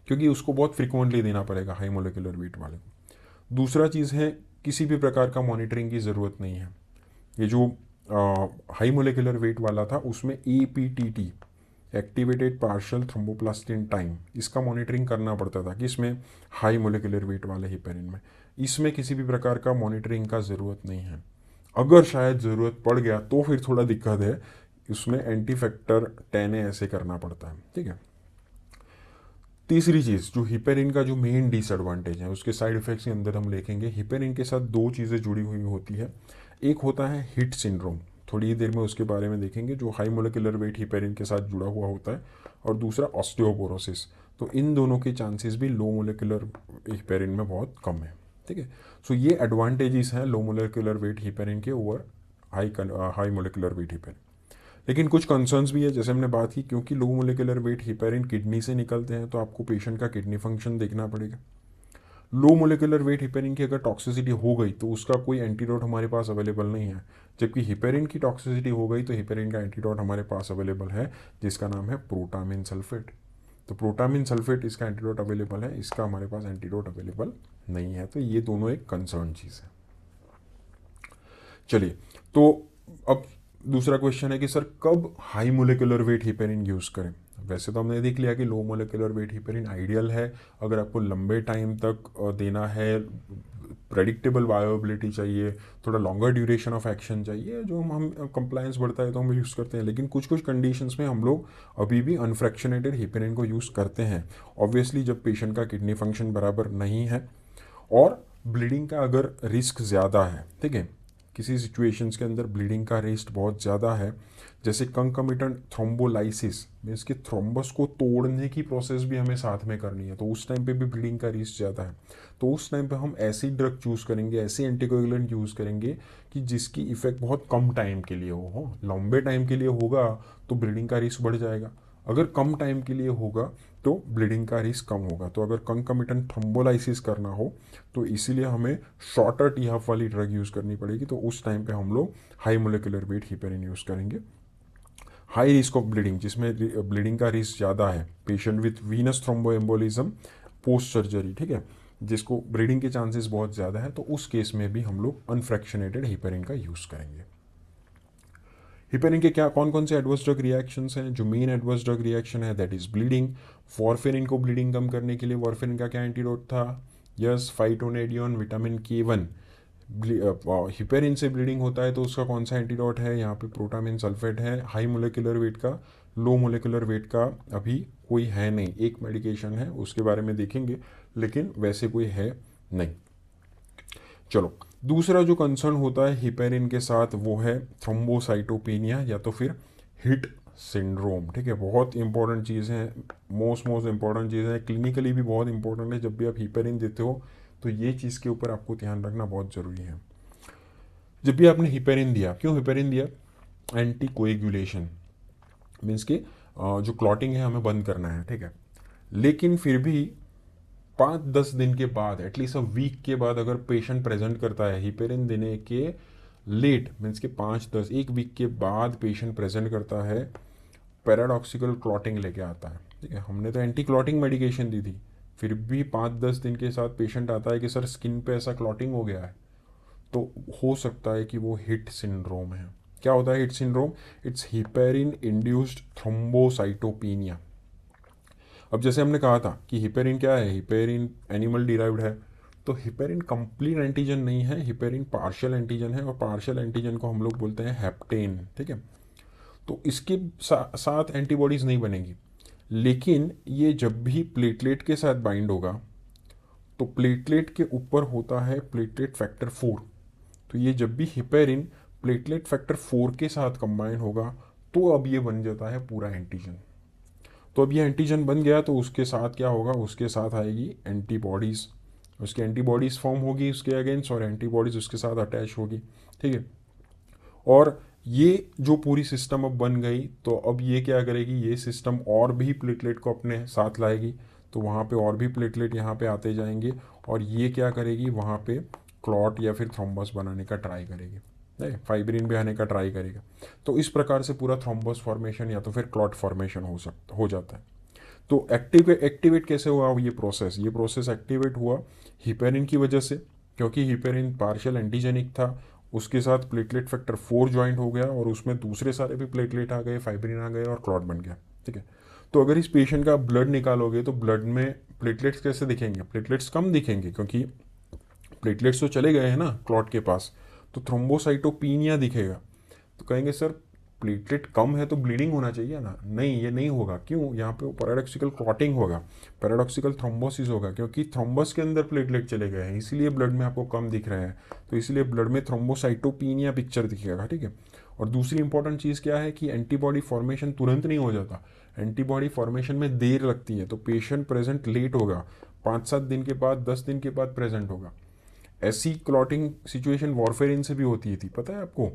A: क्योंकि उसको बहुत फ्रिक्वेंटली देना पड़ेगा हाई मोलिकुलर वेट वाले को। दूसरा चीज़ है, किसी भी प्रकार का मॉनिटरिंग की ज़रूरत नहीं है। ये जो हाई मोलिकुलर वेट वाला था उसमें APTT, activated partial thromboplastin time, इसका मॉनिटरिंग करना पड़ता था कि इसमें हाई मोलिकुलर वेट वाले हिपेरिन में। इसमें किसी भी प्रकार का मॉनिटरिंग का ज़रूरत नहीं है। अगर शायद ज़रूरत पड़ गया तो फिर थोड़ा दिक्कत है, उसमें एंटी फैक्टर 10A ऐसे करना पड़ता है, ठीक है। तीसरी चीज़, जो हिपेरिन का जो मेन डिसएडवांटेज है, उसके साइड इफेक्ट्स के अंदर हम देखेंगे, हिपेरिन के साथ दो चीज़ें जुड़ी हुई होती है। एक होता है हिट सिंड्रोम, थोड़ी ही देर में उसके बारे में देखेंगे, जो हाई मोलिकुलर वेट हिपेरिन के साथ जुड़ा हुआ होता है, और दूसरा ऑस्टियोपोरोसिस। तो इन दोनों के चांसेस भी लो मोलिकुलर हिपेरिन में बहुत कम है, ठीक है। सो ये एडवांटेजेस हैं लो मोलिकुलर वेट हिपेरिन के over high molecular weight heparin. लेकिन कुछ कंसर्न्स भी है, जैसे हमने बात की, क्योंकि लो मोलिकुलर वेट हिपेरिन किडनी से निकलते हैं तो आपको पेशेंट का किडनी फंक्शन देखना पड़ेगा। लो मोलिकुलर वेट हिपेरिन की अगर टॉक्सिसिटी हो गई तो उसका कोई एंटीडोट हमारे पास अवेलेबल नहीं है, जबकि हिपेरिन की टॉक्सिसिटी हो गई तो हिपेरिन का एंटीडोट हमारे पास अवेलेबल है, जिसका नाम है प्रोटामिन सल्फेट। तो प्रोटामिन सल्फेट इसका एंटीडोट अवेलेबल है, इसका हमारे पास एंटीडोट अवेलेबल नहीं है। तो ये दोनों एक कंसर्न चीज़ है। चलिए, तो अब दूसरा क्वेश्चन है कि सर कब high molecular weight heparin use करें। वैसे तो हमने देख लिया कि लो मोलिकुलर वेट हिपेरिन आइडियल है अगर आपको लंबे टाइम तक देना है, प्रेडिक्टेबल बायोएबिलिटी चाहिए, थोड़ा लॉन्गर ड्यूरेशन ऑफ एक्शन चाहिए, जो हम कंप्लायंस बढ़ता है तो हम यूज़ करते हैं। लेकिन कुछ कुछ कंडीशंस में हम लोग अभी भी अनफ्रैक्शनेटेड हिपेरिन को यूज़ करते हैं। ऑब्वियसली जब पेशेंट का किडनी फंक्शन बराबर नहीं है और ब्लीडिंग का अगर रिस्क ज़्यादा है, ठीक है, किसी सिचुएशंस के अंदर ब्लीडिंग का रिस्क बहुत ज़्यादा है, जैसे कंकमिटेंट थ्रोम्बोलाइसिस, मीन्स कि थ्रोम्बस को तोड़ने की प्रोसेस भी हमें साथ में करनी है, तो उस टाइम पे भी ब्लीडिंग का रिस्क ज़्यादा है। तो उस टाइम पे हम ऐसी ड्रग चूज़ करेंगे, ऐसी एंटीकोगुलेंट यूज़ करेंगे कि जिसकी इफेक्ट बहुत कम टाइम के लिए हो। लंबे टाइम के लिए होगा तो ब्लीडिंग का रिस्क बढ़ जाएगा, अगर कम टाइम के लिए होगा तो ब्लीडिंग का रिस्क कम होगा। तो अगर कंकमिटेंट थ्रोम्बोलाइसिस करना हो तो इसीलिए हमें शॉर्टर टी हाफ वाली ड्रग यूज़ करनी पड़ेगी। तो उस टाइम पे हम लोग high molecular weight heparin use करेंगे। हाई रिस्क ऑफ ब्लीडिंग, जिसमें ब्लीडिंग का रिस्क ज़्यादा है, patient with Venus thromboembolism post surgery, ठीक है, जिसको ब्लीडिंग के चांसेस बहुत ज़्यादा है, तो उस केस में भी हम लोग अनफ्रैक्शनेटेड हिपेरिन का यूज़ करेंगे। हिपेरिन के क्या कौन कौन से एडवर्स ड्रग रिएक्शंस हैं? जो मेन एडवर्स ड्रग रिएक्शन है दैट इज ब्लीडिंग। वॉरफेरिन को ब्लीडिंग कम करने के लिए वॉरफेरिन का क्या एंटीडोट था? Yes, phytonadione, vitamin K1। Heparin से ब्लीडिंग होता है तो उसका कौन सा एंटीडोट है? यहाँ पे प्रोटामिन सल्फेट है। हाई मोलिकुलर वेट का, लो मोलिकुलर वेट का अभी कोई है नहीं, एक मेडिकेशन है उसके बारे में देखेंगे, लेकिन वैसे कोई है नहीं। चलो, दूसरा जो कंसर्न होता है हिपेरिन के साथ वो है थ्रोम्बोसाइटोपेनिया या तो फिर हिट सिंड्रोम, ठीक है। बहुत इंपॉर्टेंट चीज़ है, मोस्ट इंपॉर्टेंट चीज़ है, क्लिनिकली भी बहुत इंपॉर्टेंट है। जब भी आप हिपेरिन देते हो तो ये चीज़ के ऊपर आपको ध्यान रखना बहुत ज़रूरी है। जब भी आपने हिपेरिन दिया, क्यों हिपेरिन दिया? एंटी कोएगुलेशन, मीन्स कि जो क्लॉटिंग है हमें बंद करना है, ठीक है। लेकिन फिर भी 5-10 दिन के बाद, एटलीस्ट वीक के बाद अगर पेशेंट प्रेजेंट करता है हिपेरिन देने के लेट, मीन्स कि 5-10 एक वीक के बाद पेशेंट प्रेजेंट करता है, पैराडॉक्सिकल क्लॉटिंग लेके आता है, ठीक है। हमने तो एंटी क्लॉटिंग मेडिकेशन दी थी, फिर भी 5-10 दिन के साथ पेशेंट आता है कि सर स्किन पे ऐसा क्लॉटिंग हो गया है, तो हो सकता है कि वो हिट सिंड्रोम है। क्या होता है hit syndrome? It's heparin induced thrombocytopenia. अब जैसे हमने कहा था कि हिपेरिन क्या है, हिपेरिन एनिमल डिराइव्ड है, तो हिपेरिन कंप्लीट एंटीजन नहीं है, हिपेरिन पार्शियल एंटीजन है, और पार्शियल एंटीजन को हम लोग बोलते हैं हेप्टेन, ठीक है। तो इसके साथ एंटीबॉडीज नहीं बनेगी, लेकिन ये जब भी प्लेटलेट के साथ बाइंड होगा तो प्लेटलेट के ऊपर होता है प्लेटलेट फैक्टर 4, तो ये जब भी हिपेरिन प्लेटलेट फैक्टर 4 के साथ कंबाइन होगा तो अब ये बन जाता है पूरा एंटीजन। तो अब ये एंटीजन बन गया तो उसके साथ क्या होगा, उसके साथ आएगी एंटीबॉडीज़, उसकी एंटीबॉडीज़ फॉर्म होगी उसके अगेंस्ट, और एंटीबॉडीज़ उसके साथ अटैच होगी, ठीक है। और ये जो पूरी सिस्टम अब बन गई, तो अब ये क्या करेगी, ये सिस्टम और भी प्लेटलेट को अपने साथ लाएगी, तो वहाँ पे और भी प्लेटलेट यहाँ पे आते जाएंगे, और ये क्या करेगी, वहाँ पे क्लॉट या फिर थ्रोम्बस बनाने का ट्राई करेगी, नहीं फाइब्रिन भी आने का ट्राई करेगा। तो इस प्रकार से पूरा थ्रोम्बस फॉर्मेशन या तो फिर क्लॉट फॉर्मेशन हो जाता है। तो एक्टिवेट कैसे हुआ ये प्रोसेस एक्टिवेट हुआ हिपेरिन की वजह से, क्योंकि हिपेरिन पार्शियल एंटीजेनिक था, उसके साथ प्लेटलेट फैक्टर 4 ज्वाइंट हो गया, और उसमें दूसरे सारे भी प्लेटलेट आ गए, फाइब्रिन आ गए, और क्लॉट बन गया, ठीक है। तो अगर इस पेशेंट का ब्लड निकालोगे तो ब्लड में प्लेटलेट्स कैसे दिखेंगे, प्लेटलेट्स कम दिखेंगे, क्योंकि प्लेटलेट्स तो चले गए हैं ना क्लॉट के पास, तो थ्रोम्बोसाइटोपिनिया दिखेगा। तो कहेंगे सर प्लेटलेट कम है तो ब्लीडिंग होना चाहिए ना, नहीं ये नहीं होगा, क्यों, यहाँ पे पैराडॉक्सिकल क्लॉटिंग होगा, पैराडॉक्सिकल थ्रोम्बोसिस होगा, क्योंकि थ्रोम्बस के अंदर प्लेटलेट चले गए हैं, इसीलिए ब्लड में आपको कम दिख रहे हैं, तो इसलिए ब्लड में थ्रोम्बोसाइटोपिनिया पिक्चर दिखेगा, ठीक है। और दूसरी इंपॉर्टेंट चीज़ क्या है कि एंटीबॉडी फॉर्मेशन तुरंत नहीं हो जाता, एंटीबॉडी फॉर्मेशन में देर लगती है, तो पेशेंट प्रेजेंट लेट होगा, 5-7 दिन के बाद, 10 दिन के बाद प्रेजेंट होगा। ऐसी क्लॉटिंग सिचुएशन वॉरफेरिन से भी होती थी, पता है आपको,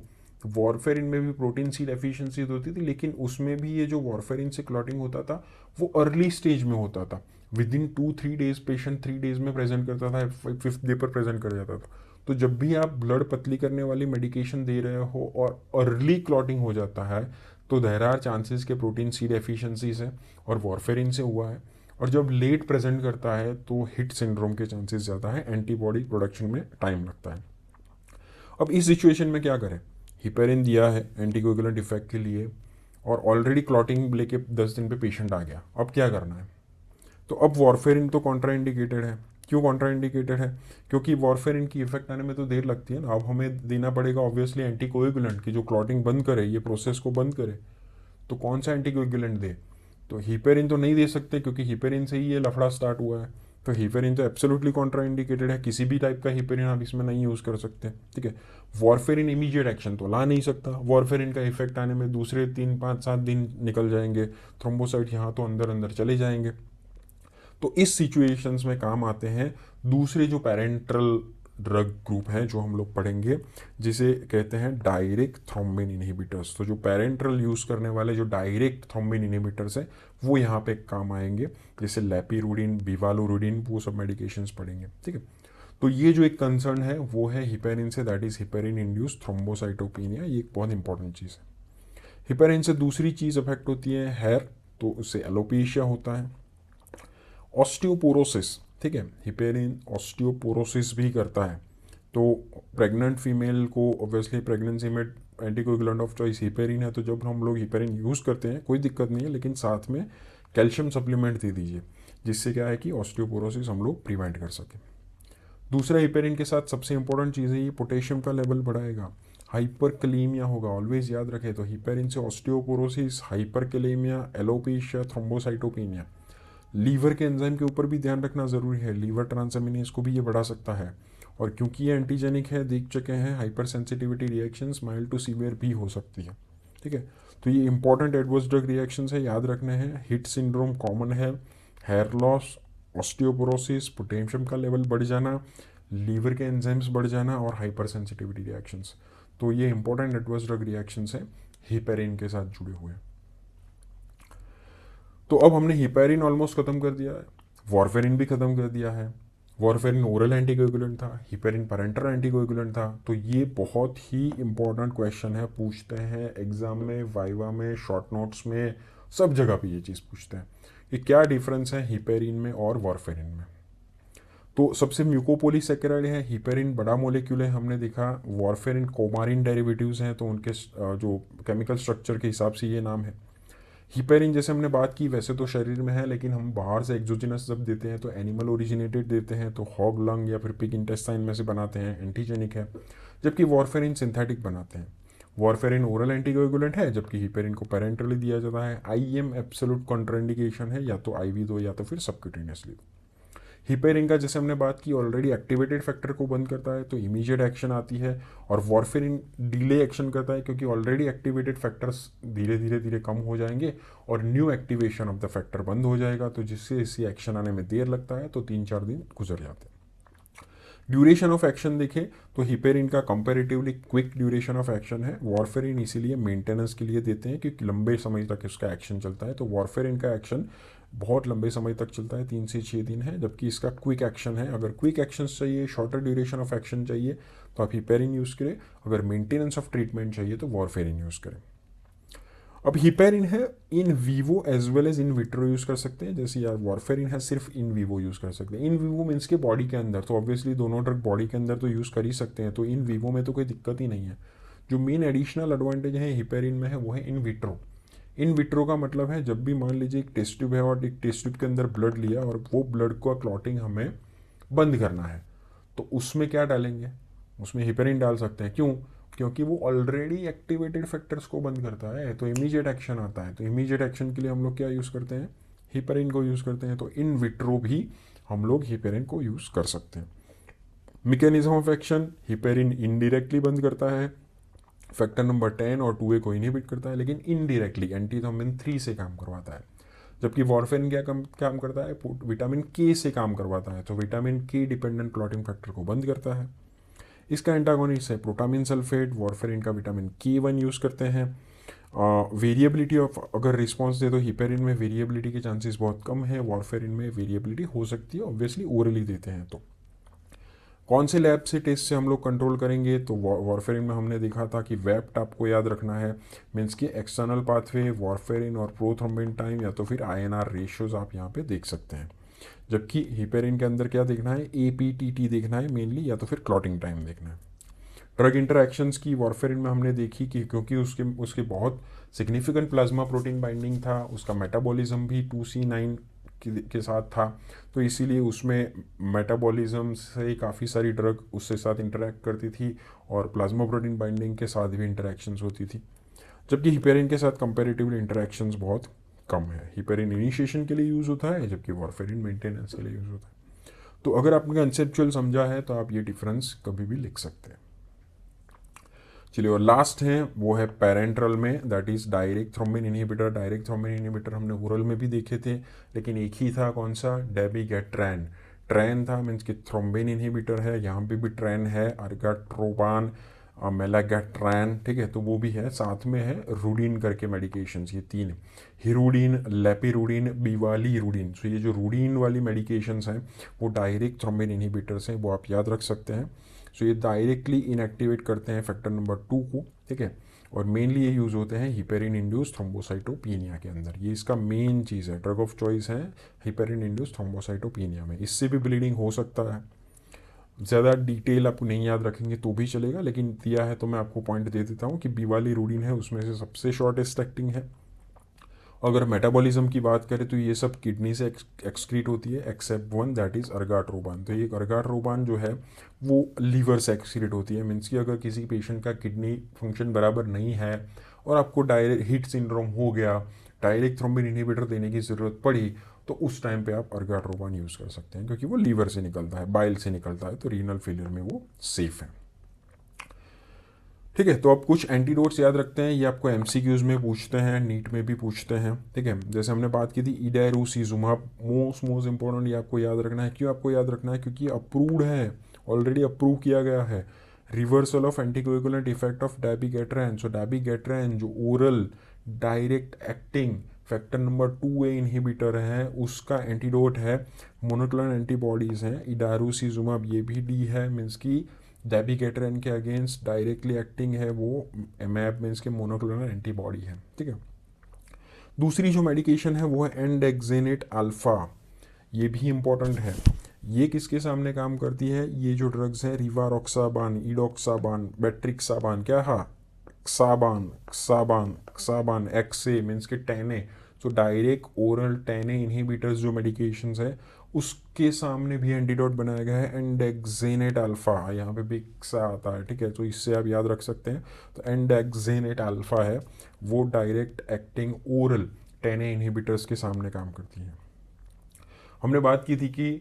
A: वॉरफेरिन में भी प्रोटीन सी डेफिशिएंसी होती थी, लेकिन उसमें भी ये जो वॉरफेरिन से क्लॉटिंग होता था वो अर्ली स्टेज में होता था, with in 2-3 days patient 3 days में प्रेजेंट करता था, 5th डे पर प्रेजेंट कर जाता था। तो जब भी आप ब्लड पतली करने वाली मेडिकेशन दे रहे हो और अर्ली क्लॉटिंग हो जाता है, तो देयर आर चांसेस के प्रोटीन सी डेफिशिएंसी से और वॉरफेरिन से हुआ है, और जब लेट प्रेजेंट करता है तो हिट सिंड्रोम के चांसेस ज़्यादा है, एंटीबॉडी प्रोडक्शन में टाइम लगता है। अब इस सिचुएशन में क्या करें, हिपेरिन दिया है एंटीकोगुलेंट इफेक्ट के लिए, और ऑलरेडी क्लॉटिंग लेके 10 दिन पे पेशेंट आ गया, अब क्या करना है। तो अब वॉरफेरिन तो कॉन्ट्राइंडिकेटेड है, क्यों कॉन्ट्राइंडिकेटेड है, क्योंकि वॉरफेरिन की इफेक्ट आने में तो देर लगती है ना, अब हमें देना पड़ेगा ऑब्वियसली एंटीकोगुलेंट की जो क्लॉटिंग बंद करे, ये प्रोसेस को बंद करे। तो कौन सा एंटीकोगुलेंट दे, तो हिपेरिन तो नहीं दे सकते, क्योंकि हिपेरिन से ही ये लफड़ा स्टार्ट हुआ है, तो हिपेरिन तो एब्सोल्युटली कॉन्ट्राइंडिकेटेड है, किसी भी टाइप का हिपेरिन आप इसमें नहीं यूज़ कर सकते, ठीक है। वॉरफेरिन इमीडिएट एक्शन तो ला नहीं सकता, वॉरफेरिन का इफेक्ट आने में दूसरे 3-5-7 दिन निकल जाएंगे, थ्रोम्बोसाइट यहाँ तो अंदर अंदर चले जाएंगे। तो इस सिचुएशंस में काम आते हैं दूसरे जो पेरेंट्रल ड्रग ग्रुप हैं जो हम लोग पढ़ेंगे, जिसे कहते हैं डायरेक्ट थ्रोम्बिन इनहिबिटर्स। तो जो पेरेंट्रल यूज़ करने वाले जो डायरेक्ट थ्रोम्बिन इनहिबिटर्स हैं वो यहाँ पे काम आएंगे, जैसे लैपिरुडिन, बिवालोरुडिन, वो सब मेडिकेशंस पढ़ेंगे, ठीक है। तो ये जो एक कंसर्न है वो है हिपेरिन से, that is heparin induce thrombocytopenia, ये एक बहुत इंपॉर्टेंट चीज़ है। हिपेरिन से दूसरी चीज़ अफेक्ट होती है हेयर, तो उससे एलोपेशिया होता है। ऑस्टियोपोरोसिस, ठीक है, हिपेरिन ऑस्टियोपोरोसिस भी करता है, तो प्रेग्नेंट फीमेल को ऑब्वियसली प्रेगनेंसी में एंटीकोगुलेंट ऑफ चॉइस हिपेरिन है, तो जब हम लोग हिपेरिन यूज़ करते हैं कोई दिक्कत नहीं है, लेकिन साथ में कैल्शियम सप्लीमेंट दे दीजिए, जिससे क्या है कि ऑस्टियोपोरोसिस हम लोग प्रिवेंट कर सकें। दूसरा हिपेरिन के साथ सबसे इंपॉर्टेंट चीज़ है ये पोटेशियम का लेवल बढ़ाएगा, हाइपरकलीमिया होगा, ऑलवेज याद रखें। तो हिपेरिन से ऑस्टियोपोरोसिस, हाइपरकलीमिया, एलोपेशिया, थ्रोम्बोसाइटोपिनिया। लीवर के एंजाइम के ऊपर भी ध्यान रखना ज़रूरी है, लीवर ट्रांसएमिनेज को भी ये बढ़ा सकता है, और क्योंकि ये एंटीजेनिक है, देख चुके हैं, hypersensitivity reactions mild to severe भी हो सकती है, ठीक है। तो ये इंपॉर्टेंट एडवर्स ड्रग रिएक्शंस है, याद रखने हैं। हिट सिंड्रोम कॉमन है, हेयर लॉस, ऑस्टियोपोरोसिस, पोटेशियम का लेवल बढ़ जाना, लीवर के एंजाइम्स बढ़ जाना, और हाइपर सेंसिटिविटी रिएक्शंस। तो ये इंपॉर्टेंट एडवर्स ड्रग रिएक्शंस हैं हिपेरिन के साथ जुड़े हुए। तो अब हमने हिपेरिन ऑलमोस्ट ख़त्म कर दिया है, वॉरफेरिन भी ख़त्म कर दिया है। वॉरफेरिन ओरल एंटीकोएगुलेंट था, हिपेरिन पैरेंटल एंटीकोएगुलेंट था। तो ये बहुत ही इंपॉर्टेंट क्वेश्चन है, पूछते हैं एग्जाम में, वाइवा में, शॉर्ट नोट्स में, सब जगह पे ये चीज़ पूछते हैं कि क्या डिफरेंस है हिपेरिन में और वॉरफेरिन में। तो सबसे म्यूकोपोलीसेकेराइड है, हिपेरिन बड़ा मोलिक्यूल है हमने देखा, वॉरफेरिन कोमारिन डेरिवेटिव्स हैं, तो उनके जो केमिकल स्ट्रक्चर के हिसाब से ये नाम है। हिपेरिन जैसे हमने बात की वैसे तो शरीर में है, लेकिन हम बाहर से एक्सोजिनस जब देते हैं तो एनिमल ओरिजिनेटेड देते हैं, तो हॉग लंग या फिर पिग इंटेस्टाइन में से बनाते हैं, एंटीजेनिक है। जबकि वॉरफेरिन सिंथेटिक बनाते हैं। वॉरफेरिन ओरल एंटीकोएगुलेंट है, जबकि हिपेरिन को पेरेंटली दिया जाता है। आईएम एब्सोल्यूट कॉन्ट्राइंडिकेशन है, या तो आईवी दो या तो फिर सबक्यूटेनियसली दो। हिपेरिन का जैसे हमने बात की ऑलरेडी एक्टिवेटेड फैक्टर को बंद करता है, तो इमीडिएट एक्शन आती है। और वॉरफेरिन डिले एक्शन करता है, क्योंकि ऑलरेडी एक्टिवेटेड फैक्टर्स धीरे धीरे धीरे कम हो जाएंगे और new activation of the factor बंद हो जाएगा, तो जिससे इसी एक्शन आने में देर लगता है, तो 3-4 दिन गुजर जाते हैं। ड्यूरेशन ऑफ एक्शन देखें तो हिपेरिन का comparatively quick duration of action है। वॉरफेरिन इसीलिए मेंटेनेंस के लिए देते हैं क्योंकि लंबे समय तक इसका एक्शन चलता है, तो वॉरफेरिन का एक्शन बहुत लंबे समय तक चलता है, 3 से 6 दिन है, जबकि इसका क्विक एक्शन है। अगर क्विक एक्शन चाहिए, शॉर्टर ड्यूरेशन ऑफ एक्शन चाहिए, तो आप हिपेरिन यूज़ करें। अगर मेंटेनेंस ऑफ ट्रीटमेंट चाहिए तो वॉरफेरिन यूज़ करें। अब हिपेरिन है in vivo as well as in vitro use कर सकते हैं, जैसे यार वॉरफेरिन है सिर्फ इन वीवो यूज़ कर सकते हैं। इन वीवो मीन्स के बॉडी के अंदर, तो ऑब्वियसली दोनों ड्रग बॉडी के अंदर तो यूज़ कर ही सकते हैं, तो इन वीवो में तो कोई दिक्कत ही नहीं है। जो मेन एडिशनल एडवांटेज है हिपेरिन में है वो है इन विट्रो। इन विट्रो का मतलब है जब भी मान लीजिए एक टेस्ट ट्यूब है और एक टेस्ट ट्यूब के अंदर ब्लड लिया और वो ब्लड का क्लॉटिंग हमें बंद करना है, तो उसमें क्या डालेंगे, उसमें हिपेरिन डाल सकते हैं। क्यों? क्योंकि वो ऑलरेडी एक्टिवेटेड फैक्टर्स को बंद करता है, तो इमीडिएट एक्शन आता है। तो इमीडिएट एक्शन के लिए हम लोग क्या यूज़ करते हैं, हिपेरिन को यूज़ करते हैं। तो इन विट्रो भी हम लोग हिपेरिन को यूज़ कर सकते हैं। Mechanism of action, heparin indirectly बंद करता है, फैक्टर नंबर 10 और 2A को इनहिबिट करता है, लेकिन इनडायरेक्टली एंटीथ्रोम्बिन 3 से काम करवाता है। जबकि वॉरफेरिन क्या काम करता है, विटामिन के से काम करवाता है, तो विटामिन के डिपेंडेंट क्लॉटिंग फैक्टर को बंद करता है। इसका एंटागोनिस्ट है प्रोटामिन सल्फेट, वॉरफेरिन का विटामिन K1 यूज़ करते हैं। वेरिएबिलिटी ऑफ अगर रिस्पॉन्स दे तो हिपेरिन में वेरिएबिलिटी के चांसेस बहुत कम है, वॉरफेरिन में वेरिएबिलिटी हो सकती है, ऑब्वियसली ओरली देते हैं। तो कौन से लैब से टेस्ट से हम लोग कंट्रोल करेंगे, तो वॉरफेरिन में हमने देखा था कि वेप्ट आपको याद रखना है, मीन्स कि एक्सटर्नल पाथवे, वॉरफेरिन और प्रोथ्रोम्बिन टाइम या तो फिर INR रेशियोज आप यहाँ पे देख सकते हैं। जबकि हिपेरिन के अंदर क्या देखना है, APTT देखना है मेनली, या तो फिर क्लॉटिंग टाइम देखना है। ड्रग इंटरैक्शंस की वॉरफेरिन में हमने देखी कि क्योंकि उसके बहुत सिग्निफिकेंट प्लाज्मा प्रोटीन बाइंडिंग था, उसका मेटाबॉलिज्म भी 2C9 के साथ था, तो इसीलिए उसमें मेटाबॉलिज्म से काफ़ी सारी ड्रग उसके साथ इंटरैक्ट करती थी और प्लाज्मा प्रोटीन बाइंडिंग के साथ भी इंटरैक्शंस होती थी। जबकि हिपेरिन के साथ कंपैरेटिवली इंटरैक्शंस बहुत कम है। हिपेरिन इनिशिएशन के लिए यूज़ होता है, जबकि वॉरफेरिन मेंटेनेंस के लिए यूज़ होता है। तो अगर आपने कंसेप्चुअल समझा है तो आप ये डिफरेंस कभी भी लिख सकते हैं। चलिए, और लास्ट है वो है पैरेंट्रल में, that is direct thrombin inhibitor. Direct thrombin inhibitor हमने ओरल में भी देखे थे, लेकिन एक ही था, कौन सा, डेबिगेट्रैन। ट्रैन था, मीन्स कि थ्रोम्बिन इनहिबिटर है, यहाँ पे भी ट्रैन है, अर्गाट्रोबान, मेलागैट्रैन, ठीक है, तो वो भी है। साथ में है रूडीन करके मेडिकेशंस, ये 3, हिरूडीन, लेपिरूडीन, बिवालीरूडीन। सो ये जो रूडीन वाली मेडिकेशंस हैं वो डायरेक्ट थ्रोम्बिन इनहिबिटर्स हैं, वो आप याद रख सकते हैं। सो ये डायरेक्टली इनएक्टिवेट करते हैं फैक्टर नंबर 2 को, ठीक है, और मेनली ये यूज़ होते हैं हिपेरिन इंड्यूस थ्रोम्बोसाइटोपिनिया के अंदर। ये इसका मेन चीज़ है, ड्रग ऑफ चॉइस है हिपेरिन इंड्यूस थ्रोम्बोसाइटोपिनिया में। इससे भी ब्लीडिंग हो सकता है, ज़्यादा डिटेल आपको नहीं याद रखेंगे तो भी चलेगा, लेकिन दिया है तो मैं आपको पॉइंट दे देता हूँ कि बिवालीरूडीन है उसमें से सबसे शॉर्टेस्ट एक्टिंग है। अगर मेटाबॉलिज्म की बात करें तो ये सब किडनी से एक्सक्रीट होती है, एक्सेप्ट वन, दैट इज़ अर्गाट्रोबान। तो ये अर्गाट्रोबान जो है वो लीवर से एक्सक्रीट होती है, मीन्स कि अगर किसी पेशेंट का किडनी फंक्शन बराबर नहीं है और आपको डायरेक्ट हीट सिंड्रोम हो गया, डायरेक्ट थ्रोम्बिन इनहिबिटर देने की ज़रूरत पड़ी, तो उस टाइम पे आप अर्गाट्रोबान यूज़ कर सकते हैं, क्योंकि वो लीवर से निकलता है, बाइल से निकलता है, तो रीनल फेलियर में वो सेफ है। ठीक है, तो आप कुछ एंटीडोट्स याद रखते हैं, ये आपको MCQs में पूछते हैं, नीट में भी पूछते हैं, ठीक है। जैसे हमने बात की थी इडारोसीजुमाब, मोस्ट इंपॉर्टेंट, ये आपको याद रखना है। क्यों आपको याद रखना है? क्योंकि अप्रूव्ड है, ऑलरेडी अप्रूव किया गया है। Reversal of anticoagulant effect of dabigatran. So dabigatran जो oral direct acting factor number 2A inhibitor है, उसका एंटीडोट है मोनोक्लोनल एंटीबॉडीज़ हैं इडारुसीजुमाब, ये भी डी है, मीन्स की डेबिगेट्रेन के अगेंस्ट डायरेक्टली एक्टिंग है वो एमैब, मीन्स के मोनोक्लोनल एंटीबॉडी है। ठीक है, दूसरी जो मेडिकेशन है वो है एंडेक्सेनेट अल्फ़ा, ये भी इम्पॉर्टेंट है। ये किसके सामने काम करती है? ये जो ड्रग्स हैं रिवारोक्साबान, इडोक्साबान, बेट्रिक्साबान, क्या हा साबान साबान साबान एक्से मीन्स के टेने, सो डायरेक्ट ओरल टेने इनहिबिटर्स जो मेडिकेशंस है उसके सामने भी एंटीडोट बनाया गया है एंडेक्सेनेट अल्फ़ा, यहाँ पे भी सा आता है। ठीक है, तो इससे आप याद रख सकते हैं। तो एंडेक्सेनेट अल्फ़ा है वो डायरेक्ट एक्टिंग ओरल टेने इनहिबिटर्स के सामने काम करती है। हमने बात की थी कि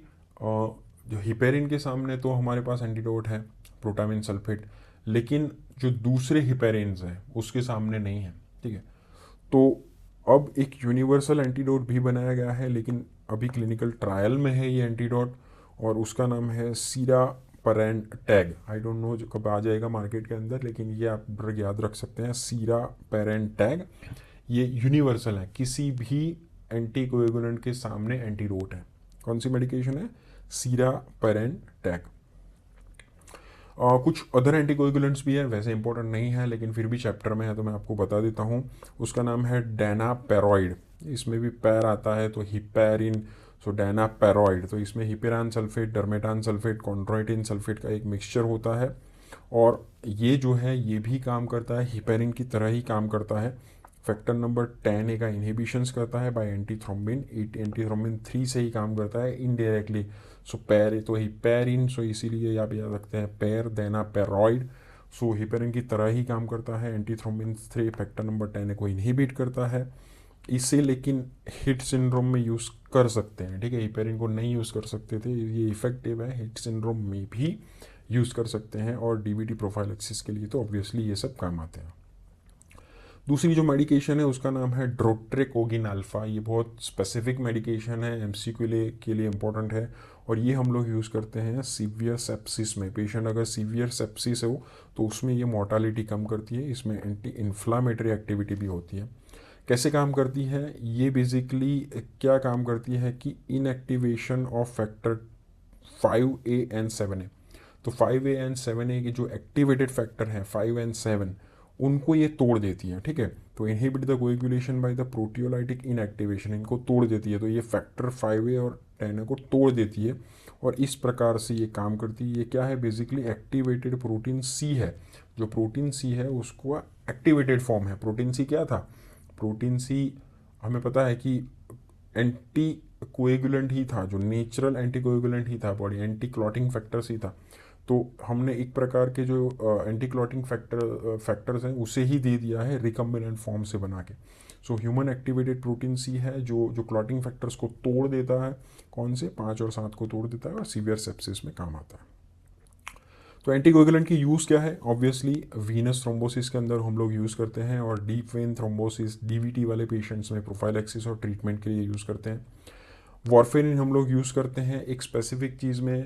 A: जो हिपेरिन के सामने तो हमारे पास एंटीडोट है प्रोटामिन सल्फेट, लेकिन जो दूसरे हिपेरिन्स हैं उसके सामने नहीं है। ठीक है, तो अब एक यूनिवर्सल एंटीडोट भी बनाया गया है, लेकिन अभी क्लिनिकल ट्रायल में है ये एंटीडोट, और उसका नाम है सीरापेरेंटैग। आई डोंट नो जो कब आ जाएगा मार्केट के अंदर, लेकिन ये आप ड्रग याद रख सकते हैं, सीरापेरेंटैग। ये यूनिवर्सल है, किसी भी एंटीकोएगुलेंट के सामने एंटीडोट है। कौन सी मेडिकेशन है? सीरापेरेंटैग। कुछ अदर एंटीकोएगुलेंट्स भी है, वैसे इंपॉर्टेंट नहीं है लेकिन फिर भी चैप्टर में है तो मैं आपको बता देता हूँ। उसका नाम है डेनापेरॉइड, इसमें भी पैर आता है तो हिपेरिन, सो डेनापेरॉइड। तो इसमें हिपेरान सल्फेट, डर्मेटान सल्फेट, कॉन्ड्रोइटिन सल्फेट का एक मिक्सचर होता है, और ये जो है ये भी काम करता है हिपेरिन की तरह ही काम करता है। फैक्टर नंबर 10A का इनहिबिशंस करता है बाय एंटीथ्रोम्बिन, एंटीथ्रोम्बिन 3 से ही काम करता है इनडायरेक्टली। सो पैर तो हिपेरिन, सो इसीलिए आप याद रखते हैं पैर देना पेरॉइड। सो हिपेरिन की तरह ही काम करता है, एंटीथ्रोम्बिन 3 फैक्टर नंबर 10A को इनहिबिट करता है। इसे लेकिन हिट सिंड्रोम में यूज़ कर सकते हैं। ठीक है, हिपेरिन को नहीं यूज़ कर सकते थे, ये इफेक्टिव है, हिट सिंड्रोम में भी यूज़ कर सकते हैं, और डीवीटी प्रोफाइलेक्सिस के लिए तो ऑब्वियसली ये सब काम आते हैं। दूसरी जो मेडिकेशन है उसका नाम है ड्रोट्रेकोगिन अल्फ़ा। ये बहुत स्पेसिफिक मेडिकेशन है, एमसीक्यू के लिए इम्पोर्टेंट है, और ये हम लोग यूज़ करते हैं सीवियर सेप्सिस में। पेशेंट अगर सीवियर सेप्सिस हो तो उसमें ये मोर्टालिटी कम करती है, इसमें एंटी इन्फ्लामेटरी एक्टिविटी भी होती है। कैसे काम करती है ये? बेसिकली क्या काम करती है कि inactivation of factor 5A and 7A। तो 5A एंड 7A के जो एक्टिवेटेड फैक्टर हैं 5 एंड 7, उनको ये तोड़ देती है। ठीक है, तो inhibit the coagulation by the proteolytic inactivation, इनको तोड़ देती है। तो ये फैक्टर 5A और 10A को तोड़ देती है, और इस प्रकार से ये काम करती है। ये क्या है? बेसिकली एक्टिवेटेड प्रोटीन सी है, जो प्रोटीन सी है उसको एक्टिवेटेड फॉर्म है। प्रोटीन सी क्या था? प्रोटीन सी हमें पता है कि एंटी कोएगुलेंट ही था, जो नेचुरल एंटी कोएगुलेंट ही था बॉडी, एंटी क्लॉटिंग फैक्टर्स ही था। तो हमने एक प्रकार के जो एंटी क्लॉटिंग फैक्टर्स हैं उसे ही दे दिया है रिकम्बिनेंट फॉर्म से बना के। So human activated protein C है जो क्लॉटिंग फैक्टर्स को तोड़ देता है। कौन से? 5 और 7 को तोड़ देता है, और सीवियर सेप्सिस में काम आता है। तो एंटीकोएगुलेंट की यूज़ क्या है? ऑब्वियसली वीनस थ्रोम्बोसिस के अंदर हम लोग यूज़ करते हैं, और डीप वेन थ्रोम्बोसिस डीवीटी वाले पेशेंट्स में प्रोफाइलेक्सिस और ट्रीटमेंट के लिए यूज़ करते हैं। वॉरफेरिन हम लोग यूज़ करते हैं एक स्पेसिफिक चीज़ में,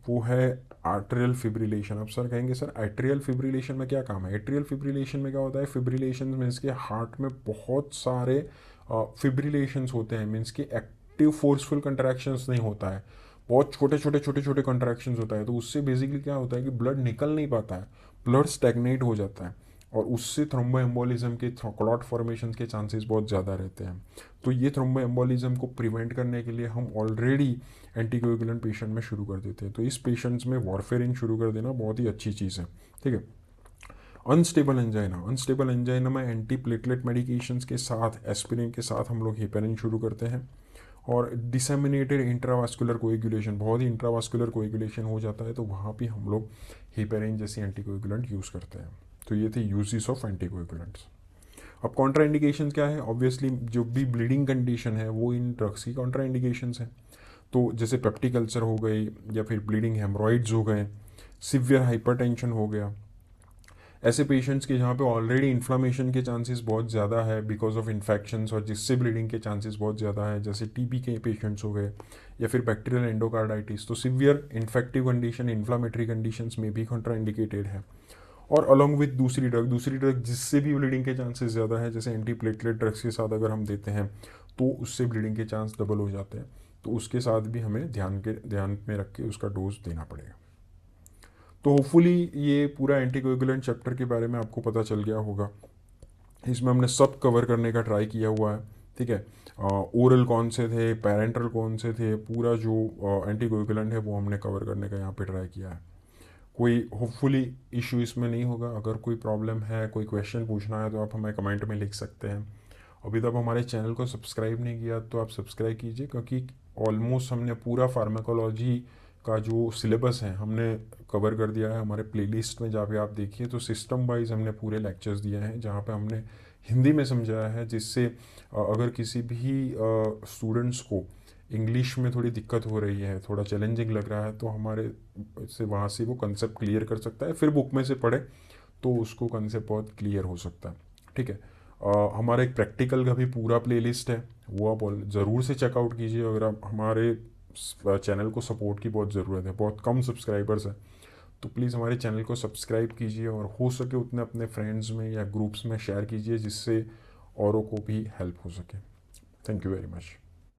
A: वो है आर्ट्रियल फिब्रिलेशन। अब सर कहेंगे सर एट्रियल फिब्रिलेशन में क्या काम है? एट्रियल फिब्रिलेशन में क्या होता है? फिब्रिलेशन मीन्स के हार्ट में बहुत सारे फिब्रिलेशंस होते हैं, मीन्स के एक्टिव फोर्सफुल कंट्रैक्शंस नहीं होता है, बहुत छोटे छोटे कंट्रैक्शंस होता है। तो उससे बेसिकली क्या होता है कि ब्लड निकल नहीं पाता है, ब्लड स्टैग्नेट हो जाता है, और उससे थ्रोम्बोएम्बोलिज्म के क्लॉट फॉर्मेशन के चांसेस बहुत ज़्यादा रहते हैं। तो ये थ्रोम्बोएम्बोलिज्म को प्रिवेंट करने के लिए हम ऑलरेडी एंटीकोएगुलेंट पेशेंट में शुरू कर देते हैं। तो इस पेशेंट्स में वॉरफेरिन शुरू कर देना बहुत ही अच्छी चीज़ है। ठीक है, अनस्टेबल एंजाइना में एंटी प्लेटलेट मेडिकेशंस के साथ एस्पिरिन के साथ हम लोग हिपेरिन शुरू करते हैं। और डिसेमिनेटेड इंट्रावास्कुलर कोएगुलेशन, बहुत ही इंट्रावास्कुलर कोएगुलेशन हो जाता है, तो वहाँ भी हम लोग हिपेरिन जैसी एंटीकोएगुलेंट यूज़ करते हैं। तो ये थे यूजेस ऑफ एंटीकोएगुलेंट्स। अब कॉन्ट्रा इंडिकेशन क्या है? ऑब्वियसली जो भी ब्लीडिंग कंडीशन है वो इन ड्रग्स की कॉन्ट्रा इंडिकेशंस हैं। तो जैसे पेप्टिक अल्सर हो गई, या फिर ब्लीडिंग हेमरॉइड्स हो गए, सिवियर हाइपरटेंशन हो गया, ऐसे पेशेंट्स के जहाँ पे ऑलरेडी इन्फ्लामेशन के चांसेस बहुत ज़्यादा है बिकॉज ऑफ इन्फेक्शंस, और जिससे ब्लीडिंग के चांसेस बहुत ज़्यादा है, जैसे टीबी के पेशेंट्स हो गए, या फिर बैक्टीरियल एंडोकार्डाइटिस। तो severe infective condition, inflammatory conditions में भी कॉन्ट्रा इंडिकेटेड है। और अलॉन्ग विथ दूसरी ड्रग जिससे भी ब्लीडिंग के चांसेस ज़्यादा है, जैसे एंटी प्लेटलेट ड्रग्स के साथ अगर हम देते हैं तो उससे ब्लीडिंग के चांस डबल हो जाते हैं, तो उसके साथ भी हमें ध्यान में रख के उसका डोज देना पड़ेगा। तो होपफुली ये पूरा एंटीकोएगुलेंट चैप्टर के बारे में आपको पता चल गया होगा। इसमें हमने सब कवर करने का ट्राई किया हुआ है, ठीक है। ओरल कौन से थे, पेरेंटल कौन से थे, पूरा जो एंटीकोएगुलेंट है वो हमने कवर करने का यहाँ पे ट्राई किया है। कोई होपफुली इशू इसमें नहीं होगा। अगर कोई प्रॉब्लम है, कोई क्वेश्चन पूछना है तो आप हमें कमेंट में लिख सकते हैं। अभी तक हमारे चैनल को सब्सक्राइब नहीं किया तो आप सब्सक्राइब कीजिए, क्योंकि ऑलमोस्ट हमने पूरा फार्माकोलॉजी का जो सिलेबस है हमने कवर कर दिया है। हमारे प्लेलिस्ट में जहाँ पे आप देखिए तो सिस्टम वाइज हमने पूरे लेक्चर्स दिए हैं, जहाँ पे हमने हिंदी में समझाया है, जिससे अगर किसी भी स्टूडेंट्स को इंग्लिश में थोड़ी दिक्कत हो रही है, थोड़ा चैलेंजिंग लग रहा है, तो हमारे से वहाँ से वो कंसेप्ट क्लियर कर सकता है। फिर बुक में से पढ़े तो उसको कंसेप्ट बहुत क्लियर हो सकता है, ठीक है। हमारा एक प्रैक्टिकल का भी पूरा प्लेलिस्ट है, वो आप ज़रूर से चेकआउट कीजिए। अगर आप हमारे चैनल को सपोर्ट की बहुत ज़रूरत है, बहुत कम सब्सक्राइबर्स हैं, तो प्लीज़ हमारे चैनल को सब्सक्राइब कीजिए और हो सके उतने अपने फ्रेंड्स में या ग्रुप्स में शेयर कीजिए, जिससे औरों को भी हेल्प हो सके। Thank you very much.